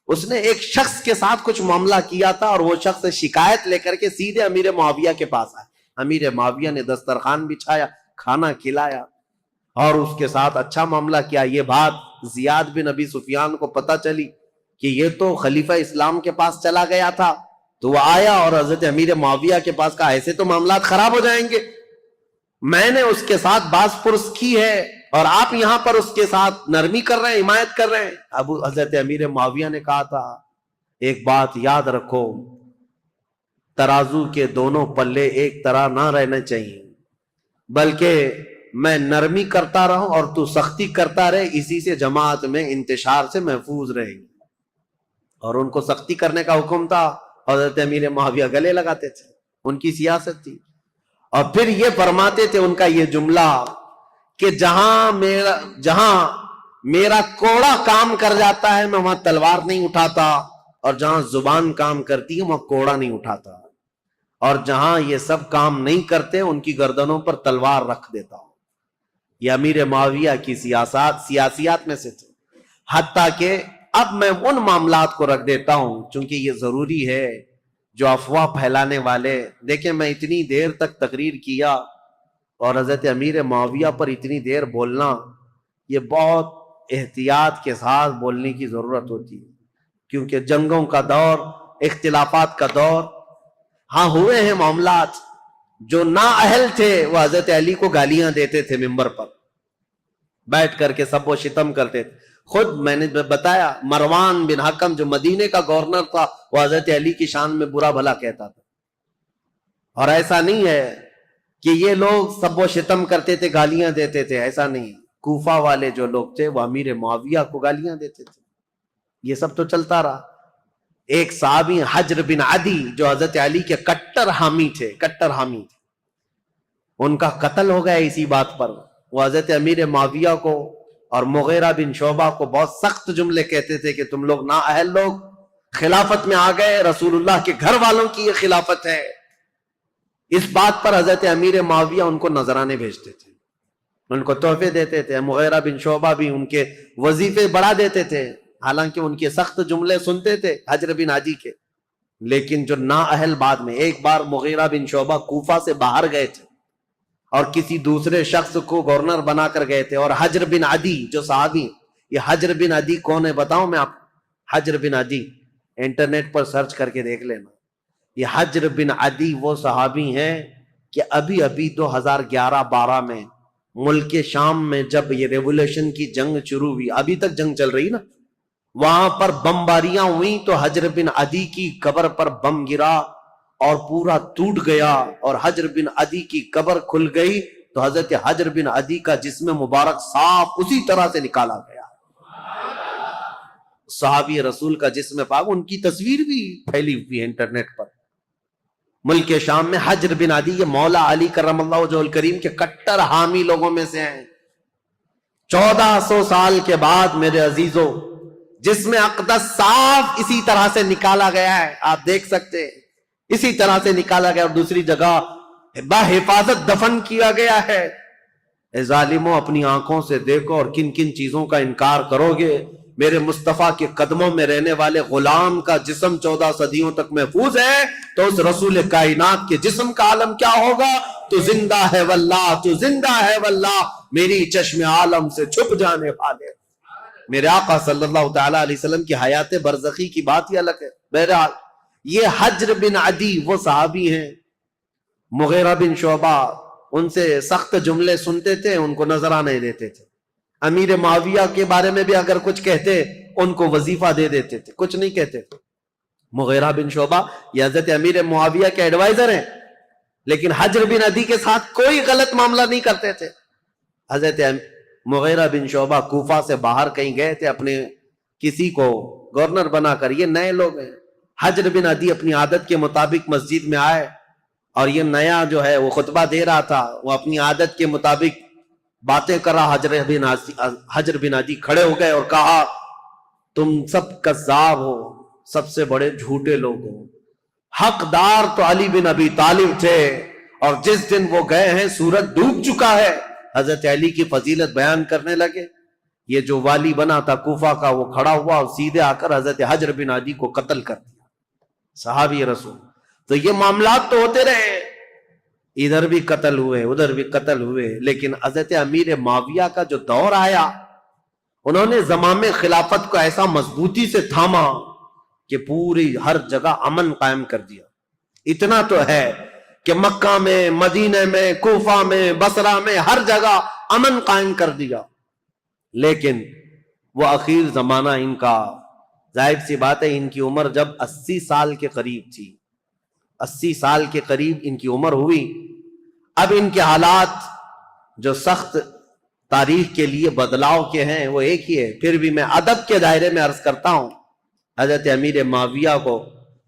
اس نے ایک شخص کے ساتھ کچھ معاملہ کیا تھا، اور وہ شخص شکایت لے کر کے سیدھے امیر معاویہ کے پاس آئے۔ امیر معاویہ نے دسترخوان بچھایا، کھانا کھلایا اور اس کے ساتھ اچھا معاملہ کیا۔ یہ بات زیاد بن ابی سفیان کو پتہ چلی کہ یہ تو خلیفہ اسلام کے پاس چلا گیا تھا، تو وہ آیا اور حضرت امیر معاویہ کے پاس کہا ایسے تو معاملات خراب ہو جائیں گے، میں نے اس کے ساتھ باز پرس کی ہے اور آپ یہاں پر اس کے ساتھ نرمی کر رہے ہیں، حمایت کر رہے ہیں۔ اب حضرت امیر معاویہ نے کہا تھا ایک بات یاد رکھو، ترازو کے دونوں پلے ایک طرح نہ رہنے چاہیے، بلکہ میں نرمی کرتا رہوں اور تو سختی کرتا رہے، اسی سے جماعت میں انتشار سے محفوظ رہے گی۔ اور ان کو سختی کرنے کا حکم تھا، حضرت امیر معاویہ گلے لگاتے تھے، ان کی سیاست تھی۔ اور پھر یہ فرماتے تھے، ان کا یہ جملہ کہ جہاں میرا کوڑا کام کر جاتا ہے میں وہاں تلوار نہیں اٹھاتا، اور جہاں زبان کام کرتی ہے وہاں کوڑا نہیں اٹھاتا، اور جہاں یہ سب کام نہیں کرتے ان کی گردنوں پر تلوار رکھ دیتا ہوں۔ یہ امیر معاویہ کی سیاسیات میں سے تھے۔ حتیٰ کہ اب میں ان معاملات کو رکھ دیتا ہوں چونکہ یہ ضروری ہے، جو افواہ پھیلانے والے، دیکھیں میں اتنی دیر تک تقریر کیا اور حضرت امیر معاویہ پر اتنی دیر بولنا، یہ بہت احتیاط کے ساتھ بولنے کی ضرورت ہوتی ہے، کیونکہ جنگوں کا دور، اختلافات کا دور۔ ہاں ہوئے ہیں معاملات، جو نااہل تھے وہ حضرت علی کو گالیاں دیتے تھے ممبر پر بیٹھ کر کے، سب وہ شتم کرتے تھے۔ خود میں نے بتایا مروان بن حکم جو مدینے کا گورنر تھا، وہ حضرت علی کی شان میں برا بھلا کہتا تھا۔ اور ایسا نہیں ہے کہ یہ لوگ سب وہ شتم کرتے تھے، گالیاں دیتے تھے، ایسا نہیں۔ کوفہ والے جو لوگ تھے وہ امیر معاویہ کو گالیاں دیتے تھے، یہ سب تو چلتا رہا۔ ایک صحابی حجر بن عدی جو حضرت علی کے کٹر حامی تھے، ان کا قتل ہو گیا اسی بات پر۔ وہ حضرت امیر معاویہ کو اور مغیرہ بن شعبہ کو بہت سخت جملے کہتے تھے کہ تم لوگ نااہل لوگ خلافت میں آ گئے، رسول اللہ کے گھر والوں کی یہ خلافت ہے۔ اس بات پر حضرت امیر معاویہ ان کو نذرانے بھیجتے تھے، ان کو تحفے دیتے تھے۔ مغیرہ بن شعبہ بھی ان کے وظیفے بڑھا دیتے تھے، حالانکہ ان کے سخت جملے سنتے تھے حجر بن عدی کے، لیکن جو نااہل بعد میں۔ ایک بار مغیرہ بن شعبہ کوفہ سے باہر گئے تھے اور کسی دوسرے شخص کو گورنر بنا کر گئے تھے، اور حجر بن عدی جو صحابی، یہ حجر بن عدی کون ہے بتاؤں میں آپ کو؟ حجر بن عدی انٹرنیٹ پر سرچ کر کے دیکھ لینا۔ یہ حجر بن عدی وہ صحابی ہیں کہ ابھی 2011-12 میں ملک شام میں جب یہ ریولوشن کی جنگ شروع ہوئی، ابھی تک جنگ چل رہی نا، وہاں پر بمباریاں ہوئیں تو حجر بن عدی کی قبر پر بم گرا اور پورا ٹوٹ گیا، اور حجر بن عدی کی قبر کھل گئی تو حضرت حجر بن عدی کا جسم مبارک صاف اسی طرح سے نکالا گیا۔ صحابی رسول کا جسم پاک، ان کی تصویر بھی پھیلی ہوئی ہے انٹرنیٹ پر۔ ملک شام میں حجر بن عدی یہ مولا علی کرم اللہ وجہہ الکریم کے کٹر حامی لوگوں میں سے ہیں۔ 1400 سال کے بعد میرے عزیزوں جسم اقدس صاف اسی طرح سے نکالا گیا ہے، آپ دیکھ سکتے ہیں، اسی طرح سے نکالا گیا، اور دوسری جگہ بحفاظت دفن کیا گیا ہے۔ اے ظالموں، اپنی آنکھوں سے دیکھو اور کن کن چیزوں کا انکار کرو گے؟ میرے مصطفیٰ کے قدموں میں رہنے والے غلام کا جسم 14 صدیوں تک محفوظ ہے، تو اس رسول کائنات کے جسم کا عالم کیا ہوگا؟ تو زندہ ہے واللہ، تو زندہ ہے واللہ، میری چشم عالم سے چھپ جانے والے میرے آقا صلی اللہ تعالی علیہ وسلم کی حیات برزخی کی بات ہی الگ ہے۔ بہرحال یہ حجر بن عدی وہ صحابی ہیں۔ مغیرہ بن شعبہ ان سے سخت جملے سنتے تھے، ان کو نذرانے دیتے تھے۔ امیر معاویہ کے بارے میں بھی اگر کچھ کہتے ان کو وظیفہ دے دیتے تھے، کچھ نہیں کہتے تھے۔ مغیرہ بن شعبہ یہ حضرت امیر معاویہ کے ایڈوائزر ہیں، لیکن حجر بن عدی کے ساتھ کوئی غلط معاملہ نہیں کرتے تھے۔ حضرت مغیرہ بن شعبہ کوفہ سے باہر کہیں گئے تھے اپنے کسی کو گورنر بنا کر، یہ نئے لوگ ہیں۔ حجر بن عدی اپنی عادت کے مطابق مسجد میں آئے اور یہ نیا جو ہے وہ خطبہ دے رہا تھا، وہ اپنی عادت کے مطابق باتیں کر رہا۔ حجر بن عدی کھڑے ہو گئے اور کہا تم سب کذاب ہو، سب سے بڑے جھوٹے لوگ ہو، حقدار تو علی بن ابی طالب تھے، اور جس دن وہ گئے ہیں سورج ڈوب چکا ہے۔ حضرت علی کی فضیلت بیان کرنے لگے۔ یہ جو والی بنا تھا کوفہ کا وہ کھڑا ہوا اور سیدھے آ کر حضرت حجر بن عدی کو قتل کر دیا، صحابی رسول۔ تو یہ معاملات تو ہوتے رہے، ادھر بھی قتل ہوئے ادھر بھی قتل ہوئے، لیکن حضرت امیر معاویہ کا جو دور آیا انہوں نے زمام خلافت کو ایسا مضبوطی سے تھاما کہ پوری ہر جگہ امن قائم کر دیا۔ اتنا تو ہے کہ مکہ میں، مدینہ میں، کوفہ میں، بصرہ میں، ہر جگہ امن قائم کر دیا۔ لیکن وہ اخیر زمانہ ان کا، ظاہر سی بات ہے ان کی عمر جب 80 سال کے قریب تھی، 80 سال کے قریب ان کی عمر ہوئی، اب ان کے حالات جو سخت تاریخ کے لیے بدلاؤ کے ہیں وہ ایک ہی ہے۔ پھر بھی میں ادب کے دائرے میں عرض کرتا ہوں، حضرت امیر معاویہ کو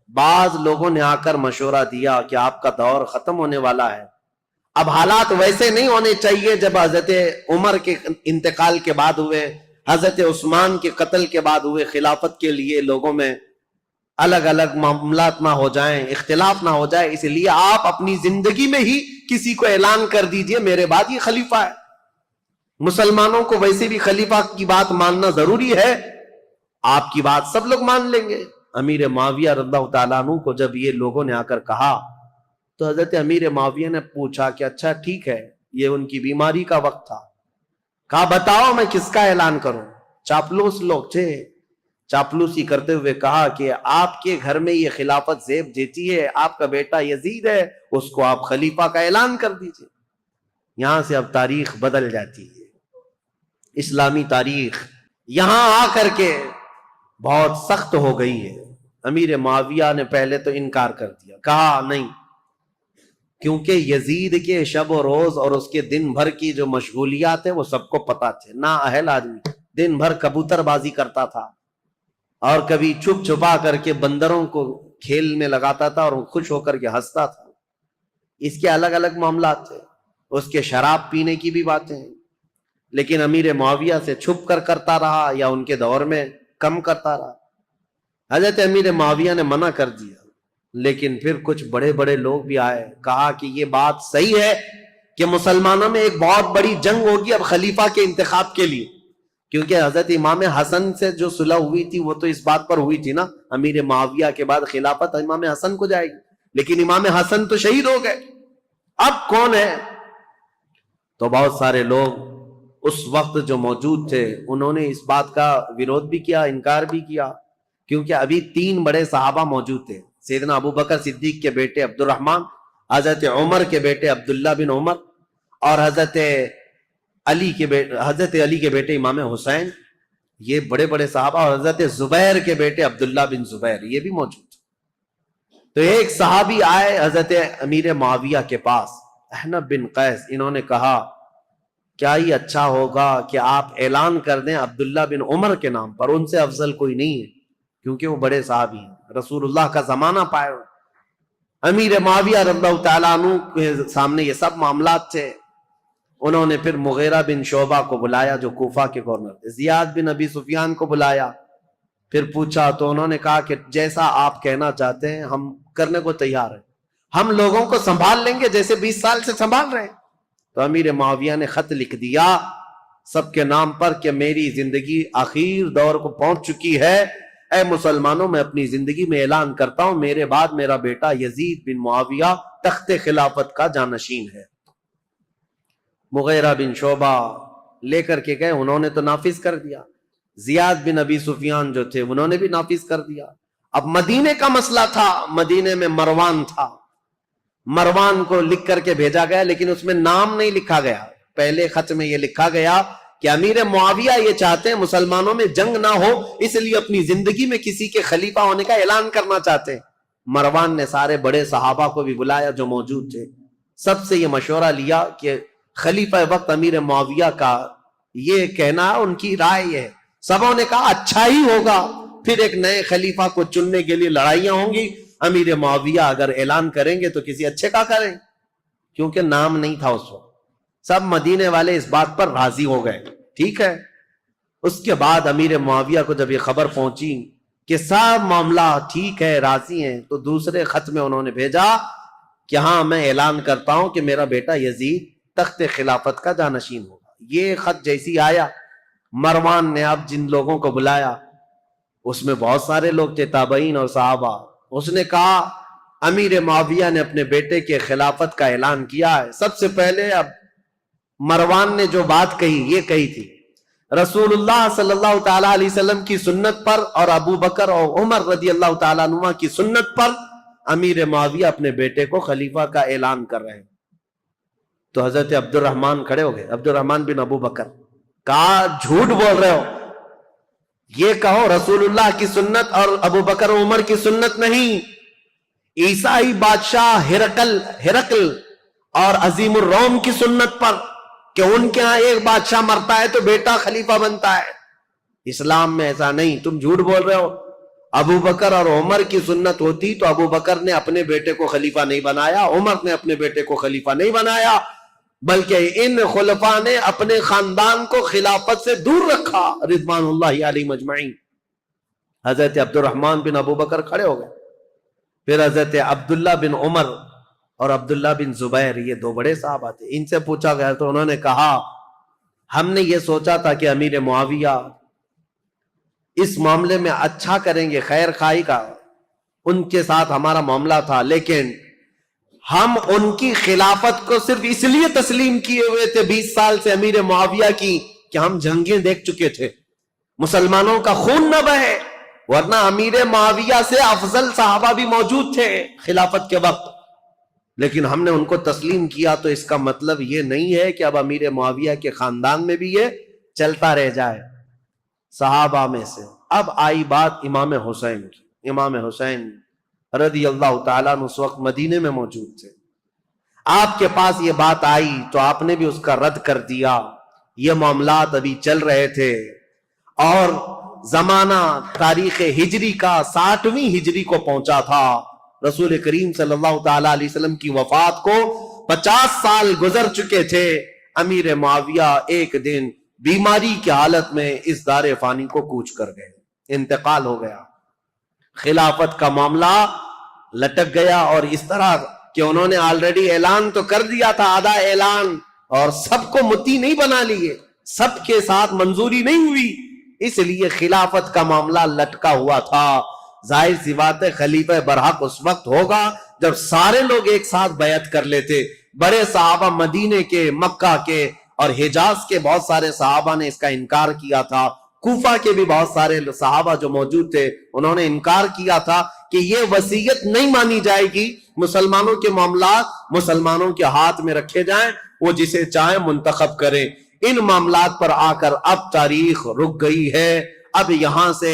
بعض لوگوں نے آ کر مشورہ دیا کہ آپ کا دور ختم ہونے والا ہے، اب حالات ویسے نہیں ہونے چاہیے جب حضرت عمر کے انتقال کے بعد ہوئے، حضرت عثمان کے قتل کے بعد ہوئے۔ خلافت کے لیے لوگوں میں الگ الگ معاملات نہ ہو جائیں، اختلاف نہ ہو جائے، اس لیے آپ اپنی زندگی میں ہی کسی کو اعلان کر دیجئے میرے بعد یہ خلیفہ ہے۔ مسلمانوں کو ویسے بھی خلیفہ کی بات ماننا ضروری ہے، آپ کی بات سب لوگ مان لیں گے۔ امیر معاویہ رضی اللہ تعالیٰ عنہ کو جب یہ لوگوں نے آ کر کہا تو حضرت امیر معاویہ نے پوچھا کہ اچھا ٹھیک ہے، یہ ان کی بیماری کا وقت تھا، کہا بتاؤ میں کس کا اعلان کروں۔ چاپلوس لوگ تھے، چاپلوسی کرتے ہوئے کہا کہ آپ کے گھر میں یہ خلافت زیب دیتی ہے، آپ کا بیٹا یزید ہے، اس کو آپ خلیفہ کا اعلان کر دیجئے۔ یہاں سے اب تاریخ بدل جاتی ہے، اسلامی تاریخ یہاں آ کر کے بہت سخت ہو گئی ہے۔ امیر معاویہ نے پہلے تو انکار کر دیا، کہا نہیں، کیونکہ یزید کے شب و روز اور اس کے دن بھر کی جو مشغولیات ہیں وہ سب کو پتا تھے۔ نا اہل آدمی دن بھر کبوتر بازی کرتا تھا اور کبھی چھپ چھپا کر کے بندروں کو کھیل میں لگاتا تھا اور خوش ہو کر کے ہنستا تھا۔ اس کے الگ الگ معاملات تھے، اس کے شراب پینے کی بھی باتیں ہیں، لیکن امیر معاویہ سے چھپ کر کرتا رہا یا ان کے دور میں کم کرتا رہا۔ حضرت امیر معاویہ نے منع کر دیا، لیکن پھر کچھ بڑے بڑے لوگ بھی آئے، کہا کہ یہ بات صحیح ہے کہ مسلمانوں میں ایک بہت بڑی جنگ ہوگی اب خلیفہ کے انتخاب کے لیے، کیونکہ حضرت امام حسن سے جو صلح ہوئی تھی وہ تو اس بات پر ہوئی تھی نا، امیر معاویہ کے بعد خلافت امام حسن کو جائے گی، لیکن امام حسن تو شہید ہو گئے، اب کون ہے؟ تو بہت سارے لوگ اس وقت جو موجود تھے انہوں نے اس بات کا ویرودھ بھی کیا، انکار بھی کیا، کیونکہ ابھی 3 بڑے صحابہ موجود تھے، سیدنا ابو بکر صدیق کے بیٹے عبد الرحمن، حضرت عمر کے بیٹے عبداللہ بن عمر، اور حضرت علی کے بیٹے امام حسین، یہ بڑے بڑے صحابہ، اور حضرت زبیر کے بیٹے عبداللہ بن زبیر یہ بھی موجود تھے۔ تو ایک صحابی آئے حضرت امیر معاویہ کے پاس، احنف بن قیس، انہوں نے کہا کیا ہی اچھا ہوگا کہ آپ اعلان کر دیں عبداللہ بن عمر کے نام پر، ان سے افضل کوئی نہیں ہے، کیونکہ وہ بڑے صحابی ہیں، رسول اللہ کا زمانہ پائے ہوئے۔ امیر معاویہ رضی اللہ تعالیٰ عنہ کے سامنے یہ سب معاملات تھے۔ انہوں نے پھر مغیرہ بن شعبہ کو بلایا جو کوفہ کے گورنر تھے، زیاد بن ابی سفیان کو بلایا، پھر پوچھا تو انہوں نے کہا کہ جیسا آپ کہنا چاہتے ہیں ہم کرنے کو تیار ہیں، ہم لوگوں کو سنبھال لیں گے جیسے 20 سال سے سنبھال رہے ہیں۔ تو امیر معاویہ نے خط لکھ دیا سب کے نام پر کہ میری زندگی آخر دور کو پہنچ چکی ہے، اے مسلمانوں میں اپنی زندگی میں اعلان کرتا ہوں میرے بعد میرا بیٹا یزید بن معاویہ تخت خلافت کا جانشین ہے۔ مغیرہ بن شعبہ لے کر کے گئے، انہوں نے تو نافذ کر دیا، زیاد بن ابی سفیان جو تھے انہوں نے بھی نافذ کر دیا۔ اب مدینے کا مسئلہ تھا، مدینے میں مروان تھا، مروان کو لکھ کر کے بھیجا گیا، لیکن اس میں نام نہیں لکھا گیا۔ پہلے خط میں یہ لکھا گیا کہ امیر معاویہ یہ چاہتے ہیں مسلمانوں میں جنگ نہ ہو، اس لیے اپنی زندگی میں کسی کے خلیفہ ہونے کا اعلان کرنا چاہتے ہیں۔ مروان نے سارے بڑے صحابہ کو بھی بلایا جو موجود تھے، سب سے یہ مشورہ لیا کہ خلیفہ وقت امیر معاویہ کا یہ کہنا، ان کی رائے یہ ہے۔ سبوں نے کہا اچھا ہی ہوگا، پھر ایک نئے خلیفہ کو چننے کے لیے لڑائیاں ہوں گی، امیر معاویہ اگر اعلان کریں گے تو کسی اچھے کا کریں، کیونکہ نام نہیں تھا اس وقت۔ سب مدینے والے اس بات پر راضی ہو گئے، ٹھیک ہے۔ اس کے بعد امیر معاویہ کو جب یہ خبر پہنچی کہ سب معاملہ ٹھیک ہے، راضی ہیں، تو دوسرے خط میں انہوں نے بھیجا کہ ہاں میں اعلان کرتا ہوں کہ میرا بیٹا یزید تخت خلافت کا جانشین ہوگا۔ یہ خط جیسی آیا، مروان نے اب جن لوگوں کو بلایا اس میں بہت سارے لوگ تھے، تابعین اور صحابہ۔ اس نے کہا امیر معاویہ نے اپنے بیٹے کے خلافت کا اعلان کیا ہے۔ سب سے پہلے اب مروان نے جو بات کہی یہ کہی تھی، رسول اللہ صلی اللہ تعالی علیہ وسلم کی سنت پر اور ابو بکر اور عمر رضی اللہ تعالیٰ عنہ کی سنت پر امیر معاویہ اپنے بیٹے کو خلیفہ کا اعلان کر رہے ہیں۔ تو حضرت عبد الرحمن کھڑے ہو گئے، عبد الرحمن بن ابو بکر، کہا جھوٹ بول رہے ہو، یہ کہو رسول اللہ کی سنت اور ابو بکر و عمر کی سنت نہیں، عیسائی بادشاہ ہرقل اور عظیم الروم کی سنت پر، کہ ان کے ہاں ایک بادشاہ مرتا ہے تو بیٹا خلیفہ بنتا ہے۔ اسلام میں ایسا نہیں، تم جھوٹ بول رہے ہو۔ ابو بکر اور عمر کی سنت ہوتی تو ابو بکر نے اپنے بیٹے کو خلیفہ نہیں بنایا، عمر نے اپنے بیٹے کو خلیفہ نہیں بنایا، بلکہ ان خلفاء نے اپنے خاندان کو خلافت سے دور رکھا رضوان اللہ علیہ مجمعین۔ حضرت عبد الرحمن بن ابو بکر کھڑے ہو گئے، پھر حضرت عبداللہ بن عمر اور عبداللہ بن زبیر، یہ دو بڑے صحابہ تھے، ان سے پوچھا گیا تو انہوں نے کہا ہم نے یہ سوچا تھا کہ امیر معاویہ اس معاملے میں اچھا کریں گے، خیر خواہی کا ان کے ساتھ ہمارا معاملہ تھا، لیکن ہم ان کی خلافت کو صرف اس لیے تسلیم کیے ہوئے تھے 20 سال سے امیر معاویہ کی کہ ہم جنگیں دیکھ چکے تھے، مسلمانوں کا خون نہ بہے، ورنہ امیر معاویہ سے افضل صحابہ بھی موجود تھے خلافت کے وقت، لیکن ہم نے ان کو تسلیم کیا۔ تو اس کا مطلب یہ نہیں ہے کہ اب امیر معاویہ کے خاندان میں بھی یہ چلتا رہ جائے صحابہ میں سے۔ اب آئی بات امام حسین کی۔ امام حسین رضی اللہ تعالیٰ عنہ اس وقت مدینے میں موجود تھے، آپ کے پاس یہ بات آئی تو آپ نے بھی اس کا رد کر دیا۔ یہ معاملات ابھی چل رہے تھے اور زمانہ تاریخ ہجری کا 60ویں ہجری کو پہنچا تھا، رسول کریم صلی اللہ تعالی علیہ وسلم کی وفات کو 50 سال گزر چکے تھے۔ امیر معاویہ ایک دن بیماری کی حالت میں اس دار فانی کو کوچ کر گئے، انتقال ہو گیا، خلافت کا معاملہ لٹک گیا، اور اس طرح کہ انہوں نے آلریڈی اعلان تو کر دیا تھا، آدھا اعلان، اور سب کو متی نہیں بنا لیے، سب کے ساتھ منظوری نہیں ہوئی، اس لیے خلافت کا معاملہ لٹکا ہوا تھا۔ ظاہر سی بات ہے خلیفہ برحق اس وقت ہوگا جب سارے لوگ ایک ساتھ بیعت کر لیتے۔ بڑے صحابہ مدینے کے، مکہ کے اور حجاز کے بہت سارے صحابہ نے اس کا انکار کیا تھا، کوفہ کے بھی بہت سارے صحابہ جو موجود تھے انہوں نے انکار کیا تھا کہ یہ وصیت نہیں مانی جائے گی، مسلمانوں کے معاملات مسلمانوں کے ہاتھ میں رکھے جائیں، وہ جسے چاہیں منتخب کریں۔ ان معاملات پر آ کر اب تاریخ رک گئی ہے۔ اب یہاں سے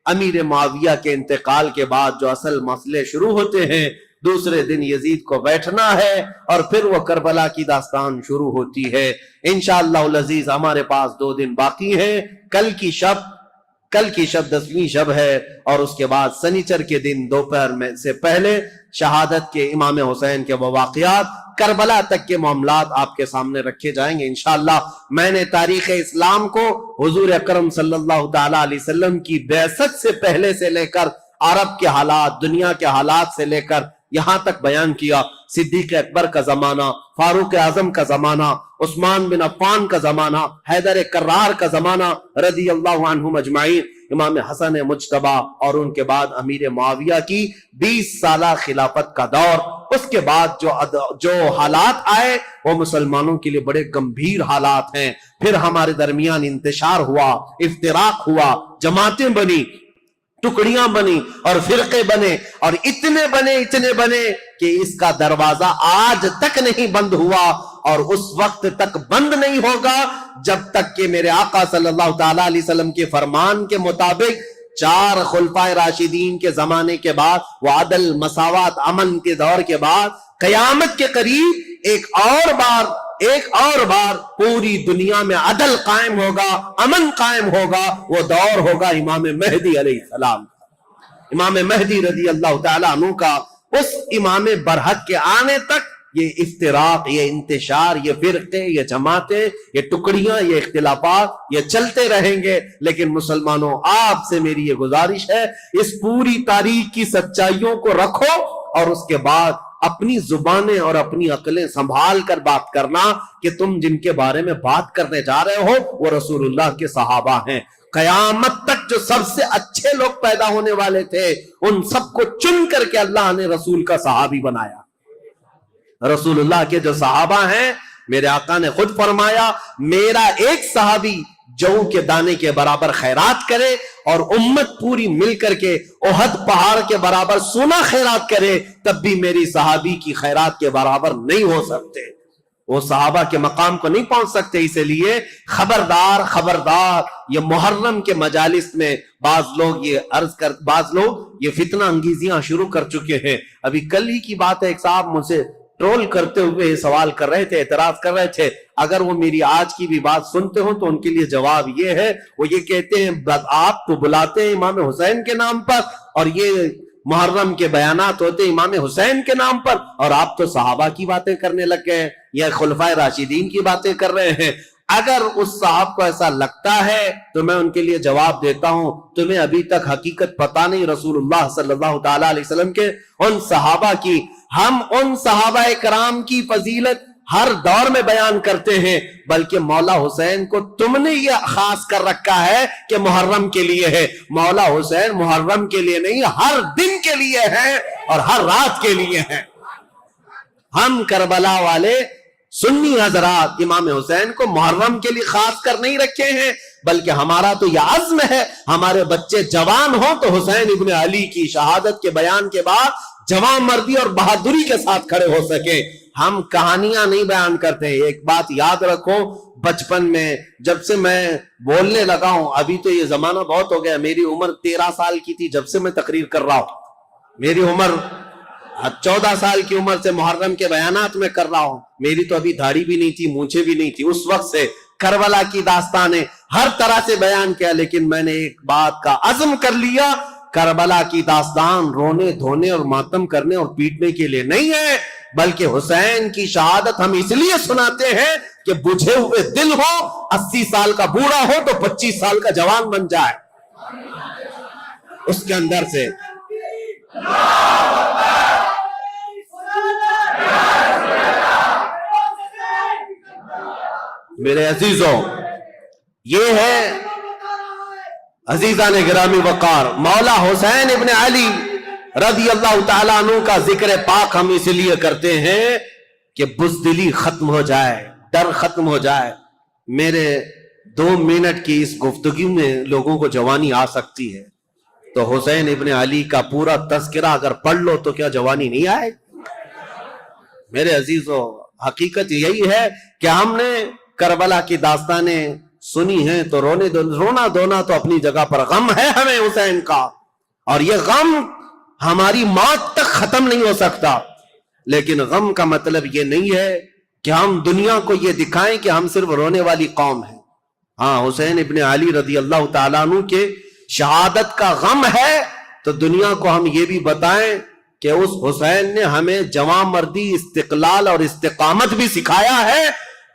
امیر معاویہ کے انتقال کے بعد جو اصل مسئلے شروع ہوتے ہیں، دوسرے دن یزید کو بیٹھنا ہے اور پھر وہ کربلا کی داستان شروع ہوتی ہے۔ انشاءاللہ العزیز ہمارے پاس 2 دن باقی ہیں، کل کی شب 10ویں شب ہے، اور اس کے بعد سنیچر کے دن دوپہر میں سے پہلے شہادت کے امام حسین کے وہ واقعات، کربلا تک کے معاملات آپ کے سامنے رکھے جائیں گے انشاءاللہ۔ میں نے تاریخ اسلام کو حضور اکرم صلی اللہ تعالی علیہ وسلم کی بعثت سے پہلے سے لے کر عرب کے حالات، دنیا کے حالات سے لے کر یہاں تک بیان کیا۔ صدیق اکبر کا زمانہ، فاروق اعظم کا زمانہ، عثمان بن عفان کا زمانہ، حیدر کرار کا زمانہ رضی اللہ عنہم اجمعین، امام حسن مجتبی، اور ان کے بعد امیر معاویہ کی 20 سالہ خلافت کا دور۔ اس کے بعد جو حالات آئے وہ مسلمانوں کے لیے بڑے گمبھیر حالات ہیں۔ پھر ہمارے درمیان انتشار ہوا، افتراق ہوا، جماعتیں بنی، ٹکڑیاں بنی اور فرقے بنے، اور اتنے بنے کہ اس کا دروازہ آج تک نہیں بند ہوا۔ اور اس وقت تک بند نہیں ہوگا جب تک کہ میرے آقا صلی اللہ تعالی علیہ وسلم کے فرمان کے مطابق 4 خلفائے راشدین کے زمانے کے بعد، وہ عدل، مساوات، امن کے دور کے بعد، قیامت کے قریب ایک اور بار پوری دنیا میں عدل قائم ہوگا، امن قائم ہوگا۔ وہ دور ہوگا امام مہدی علیہ السلام، امام مہدی رضی اللہ تعالیٰ عنہ کا۔ اس امام برحق کے آنے تک یہ افتراق، یہ انتشار، یہ فرقے، یہ جماعتیں، یہ ٹکڑیاں، یہ اختلافات یہ چلتے رہیں گے۔ لیکن مسلمانوں، آپ سے میری یہ گزارش ہے، اس پوری تاریخ کی سچائیوں کو رکھو اور اس کے بعد اپنی زبانیں اور اپنی عقلیں سنبھال کر بات کرنا کہ تم جن کے بارے میں بات کرنے جا رہے ہو وہ رسول اللہ کے صحابہ ہیں۔ قیامت تک جو سب سے اچھے لوگ پیدا ہونے والے تھے، ان سب کو چن کر کے اللہ نے رسول کا صحابی بنایا۔ رسول اللہ کے جو صحابہ ہیں، میرے آقا نے خود فرمایا، میرا ایک صحابی جو کے دانے کے برابر خیرات کرے اور امت پوری مل کر کے احد پہاڑ کے برابر سونا خیرات کرے، تب بھی میری صحابی کی خیرات کے برابر نہیں ہو سکتے، وہ صحابہ کے مقام کو نہیں پہنچ سکتے۔ اسی لیے خبردار، یہ محرم کے مجالس میں بعض لوگ یہ فتنہ انگیزیاں شروع کر چکے ہیں۔ ابھی کل ہی کی بات ہے، ایک صاحب مجھ سے ٹرول کرتے ہوئے سوال کر رہے تھے، اعتراض کر رہے تھے۔ اگر وہ میری آج کی بھی بات سنتے ہوں تو ان کے لیے جواب یہ ہے، وہ یہ کہتے ہیں آپ تو بلاتے ہیں امام حسین کے نام پر، اور یہ محرم کے بیانات ہوتے ہیں امام حسین کے نام پر، اور آپ تو صحابہ کی باتیں کرنے لگ گئے ہیں یا خلفائے راشدین کی باتیں کر رہے ہیں۔ اگر اس صاحب کو ایسا لگتا ہے تو میں ان کے لیے جواب دیتا ہوں، تمہیں ابھی تک حقیقت پتا نہیں رسول اللہ صلی اللہ تعالی علیہ وسلم کے ان صحابہ کی۔ ہم ان صحابہ کرام کی فضیلت ہر دور میں بیان کرتے ہیں، بلکہ مولا حسین کو تم نے یہ خاص کر رکھا ہے کہ محرم کے لیے ہے۔ مولا حسین محرم کے لیے نہیں، ہر دن کے لیے ہے اور ہر رات کے لیے ہے۔ ہم کربلا والے سنی حضرات امام حسین کو محرم کے لیے خاص کر نہیں رکھے ہیں، بلکہ ہمارا تو یہ عزم ہے، ہمارے بچے جوان ہوں تو حسین ابن علی کی شہادت کے بیان کے بعد جوان مردی اور بہادری کے ساتھ کھڑے ہو سکے۔ ہم کہانیاں نہیں بیان کرتے۔ ایک بات یاد رکھو، بچپن میں جب سے میں بولنے لگا ہوں، ابھی تو یہ زمانہ بہت ہو گیا، میری عمر 13 سال کی تھی جب سے میں تقریر کر رہا ہوں، میری عمر 14 سال کی عمر سے محرم کے بیانات میں کر رہا ہوں۔ میری تو ابھی داڑھی بھی نہیں تھی، مونچھیں بھی نہیں تھی، اس وقت سے کربلا کی داستانیں ہر طرح سے بیان کیا، لیکن میں نے ایک بات کا عزم کر لیا، کربلا کی داستان رونے دھونے اور ماتم کرنے اور پیٹنے کے لیے نہیں ہے، بلکہ حسین کی شہادت ہم اس لیے سناتے ہیں کہ بجھے ہوئے دل ہو، 80 سال کا بوڑھا ہو تو 25 سال کا جوان بن جائے اس کے اندر سے۔ میرے عزیزوں، یہ ہے عزیزان گرامی وقار، مولا حسین ابن علی رضی اللہ تعالیٰ عنہ کا ذکر پاک ہم اس لیے کرتے ہیں کہ بزدلی ختم ہو جائے، ڈر ختم ہو جائے۔ میرے 2 منٹ کی اس گفتگو میں لوگوں کو جوانی آ سکتی ہے، تو حسین ابن علی کا پورا تذکرہ اگر پڑھ لو تو کیا جوانی نہیں آئے؟ میرے عزیزوں، حقیقت یہی ہے کہ ہم نے کربلا کی داستانیں سنی ہیں تو رونا دھونا تو اپنی جگہ پر، غم ہے ہمیں حسین کا، اور یہ غم ہماری موت تک ختم نہیں ہو سکتا۔ لیکن غم کا مطلب یہ نہیں ہے کہ ہم دنیا کو یہ دکھائیں کہ ہم صرف رونے والی قوم ہیں۔ ہاں، حسین ابن علی رضی اللہ تعالیٰ عنہ کے شہادت کا غم ہے تو دنیا کو ہم یہ بھی بتائیں کہ اس حسین نے ہمیں جواں مردی، استقلال اور استقامت بھی سکھایا ہے،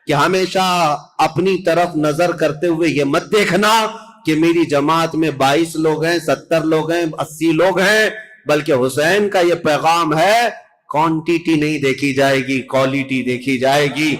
کہ ہمیشہ اپنی طرف نظر کرتے ہوئے یہ مت دیکھنا کہ میری جماعت میں 22 لوگ ہیں، 70 لوگ ہیں، 80 لوگ ہیں، بلکہ حسین کا یہ پیغام ہے، کوانٹیٹی نہیں دیکھی جائے گی، کوالٹی دیکھی جائے گی۔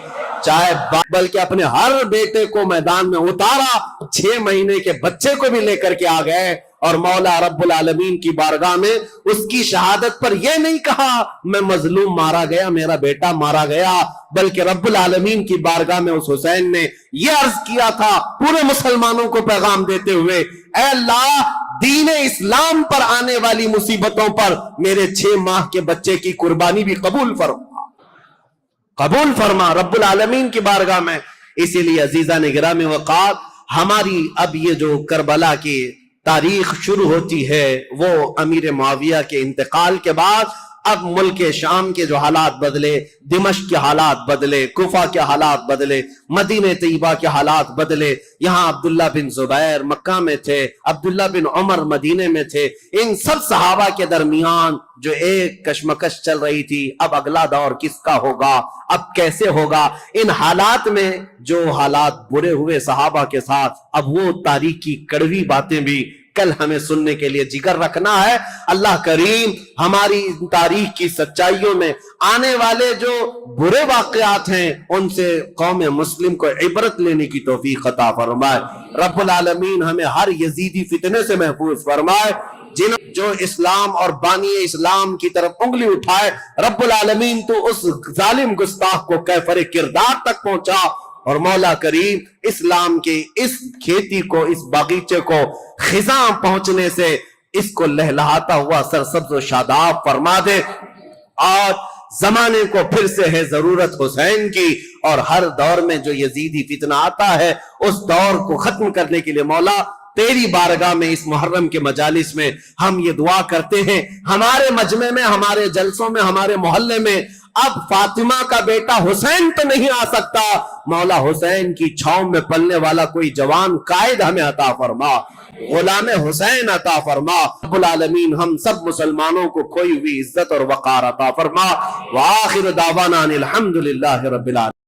چاہے بلکہ اپنے ہر بیٹے کو میدان میں اتارا، 6 مہینے کے بچے کو بھی لے کر کے آ گئے، اور مولا رب العالمین کی بارگاہ میں اس کی شہادت پر یہ نہیں کہا میں مظلوم مارا گیا، میرا بیٹا مارا گیا، بلکہ رب العالمین کی بارگاہ میں اس حسین نے یہ عرض کیا تھا پورے مسلمانوں کو پیغام دیتے ہوئے، اے اللہ، دین اسلام پر آنے والی مصیبتوں پر میرے 6 ماہ کے بچے کی قربانی بھی قبول فرما۔ قبول فرما رب العالمین کی بارگاہ میں۔ اسی لیے عزیزان گرامی وقار، ہماری اب یہ جو کربلا کی تاریخ شروع ہوتی ہے وہ امیر معاویہ کے انتقال کے بعد اب ملک شام کے جو حالات بدلے، دمشق کے حالات بدلے، کوفہ کے حالات بدلے، مدینہ طیبہ کے حالات بدلے۔ یہاں عبداللہ بن زبیر مکہ میں تھے، عبداللہ بن عمر مدینہ میں تھے، ان سب صحابہ کے درمیان جو ایک کشمکش چل رہی تھی، اب اگلا دور کس کا ہوگا، اب کیسے ہوگا، ان حالات میں جو حالات برے ہوئے صحابہ کے ساتھ، اب وہ تاریخ کی کڑوی باتیں بھی کل ہمیں سننے کے لیے جگر رکھنا ہے۔ اللہ کریم ہماری تاریخ کی سچائیوں میں آنے والے جو برے واقعات ہیں ان سے قوم مسلم کو عبرت لینے کی توفیق عطا فرمائے۔ رب العالمین ہمیں ہر یزیدی فتنے سے محفوظ فرمائے، جو اسلام اور بانی اسلام کی طرف انگلی اٹھائے، رب العالمین تو اس ظالم گستاخ کو کیفر کردار تک پہنچا، اور مولا کریم اسلام کے اس کھیتی کو، اس باغیچے کو خزاں پہنچنے سے اس کو لہلہاتا ہوا سرسبز و شاداب فرما دے۔ اور زمانے کو پھر سے ہے ضرورت حسین کی، اور ہر دور میں جو یزیدی فتنہ آتا ہے اس دور کو ختم کرنے کے لیے مولا تیری بارگاہ میں اس محرم کے مجالس میں ہم یہ دعا کرتے ہیں، ہمارے مجمع میں، ہمارے جلسوں میں، ہمارے محلے میں اب فاطمہ کا بیٹا حسین تو نہیں آ سکتا، مولا حسین کی چھاؤں میں پلنے والا کوئی جوان قائد ہمیں عطا فرما، غلام حسین عطا فرما۔ رب العالمین ہم سب مسلمانوں کو کھوئی ہوئی عزت اور وقار عطا فرما۔ وآخر دعوانا ان الحمدللہ رب العالمین۔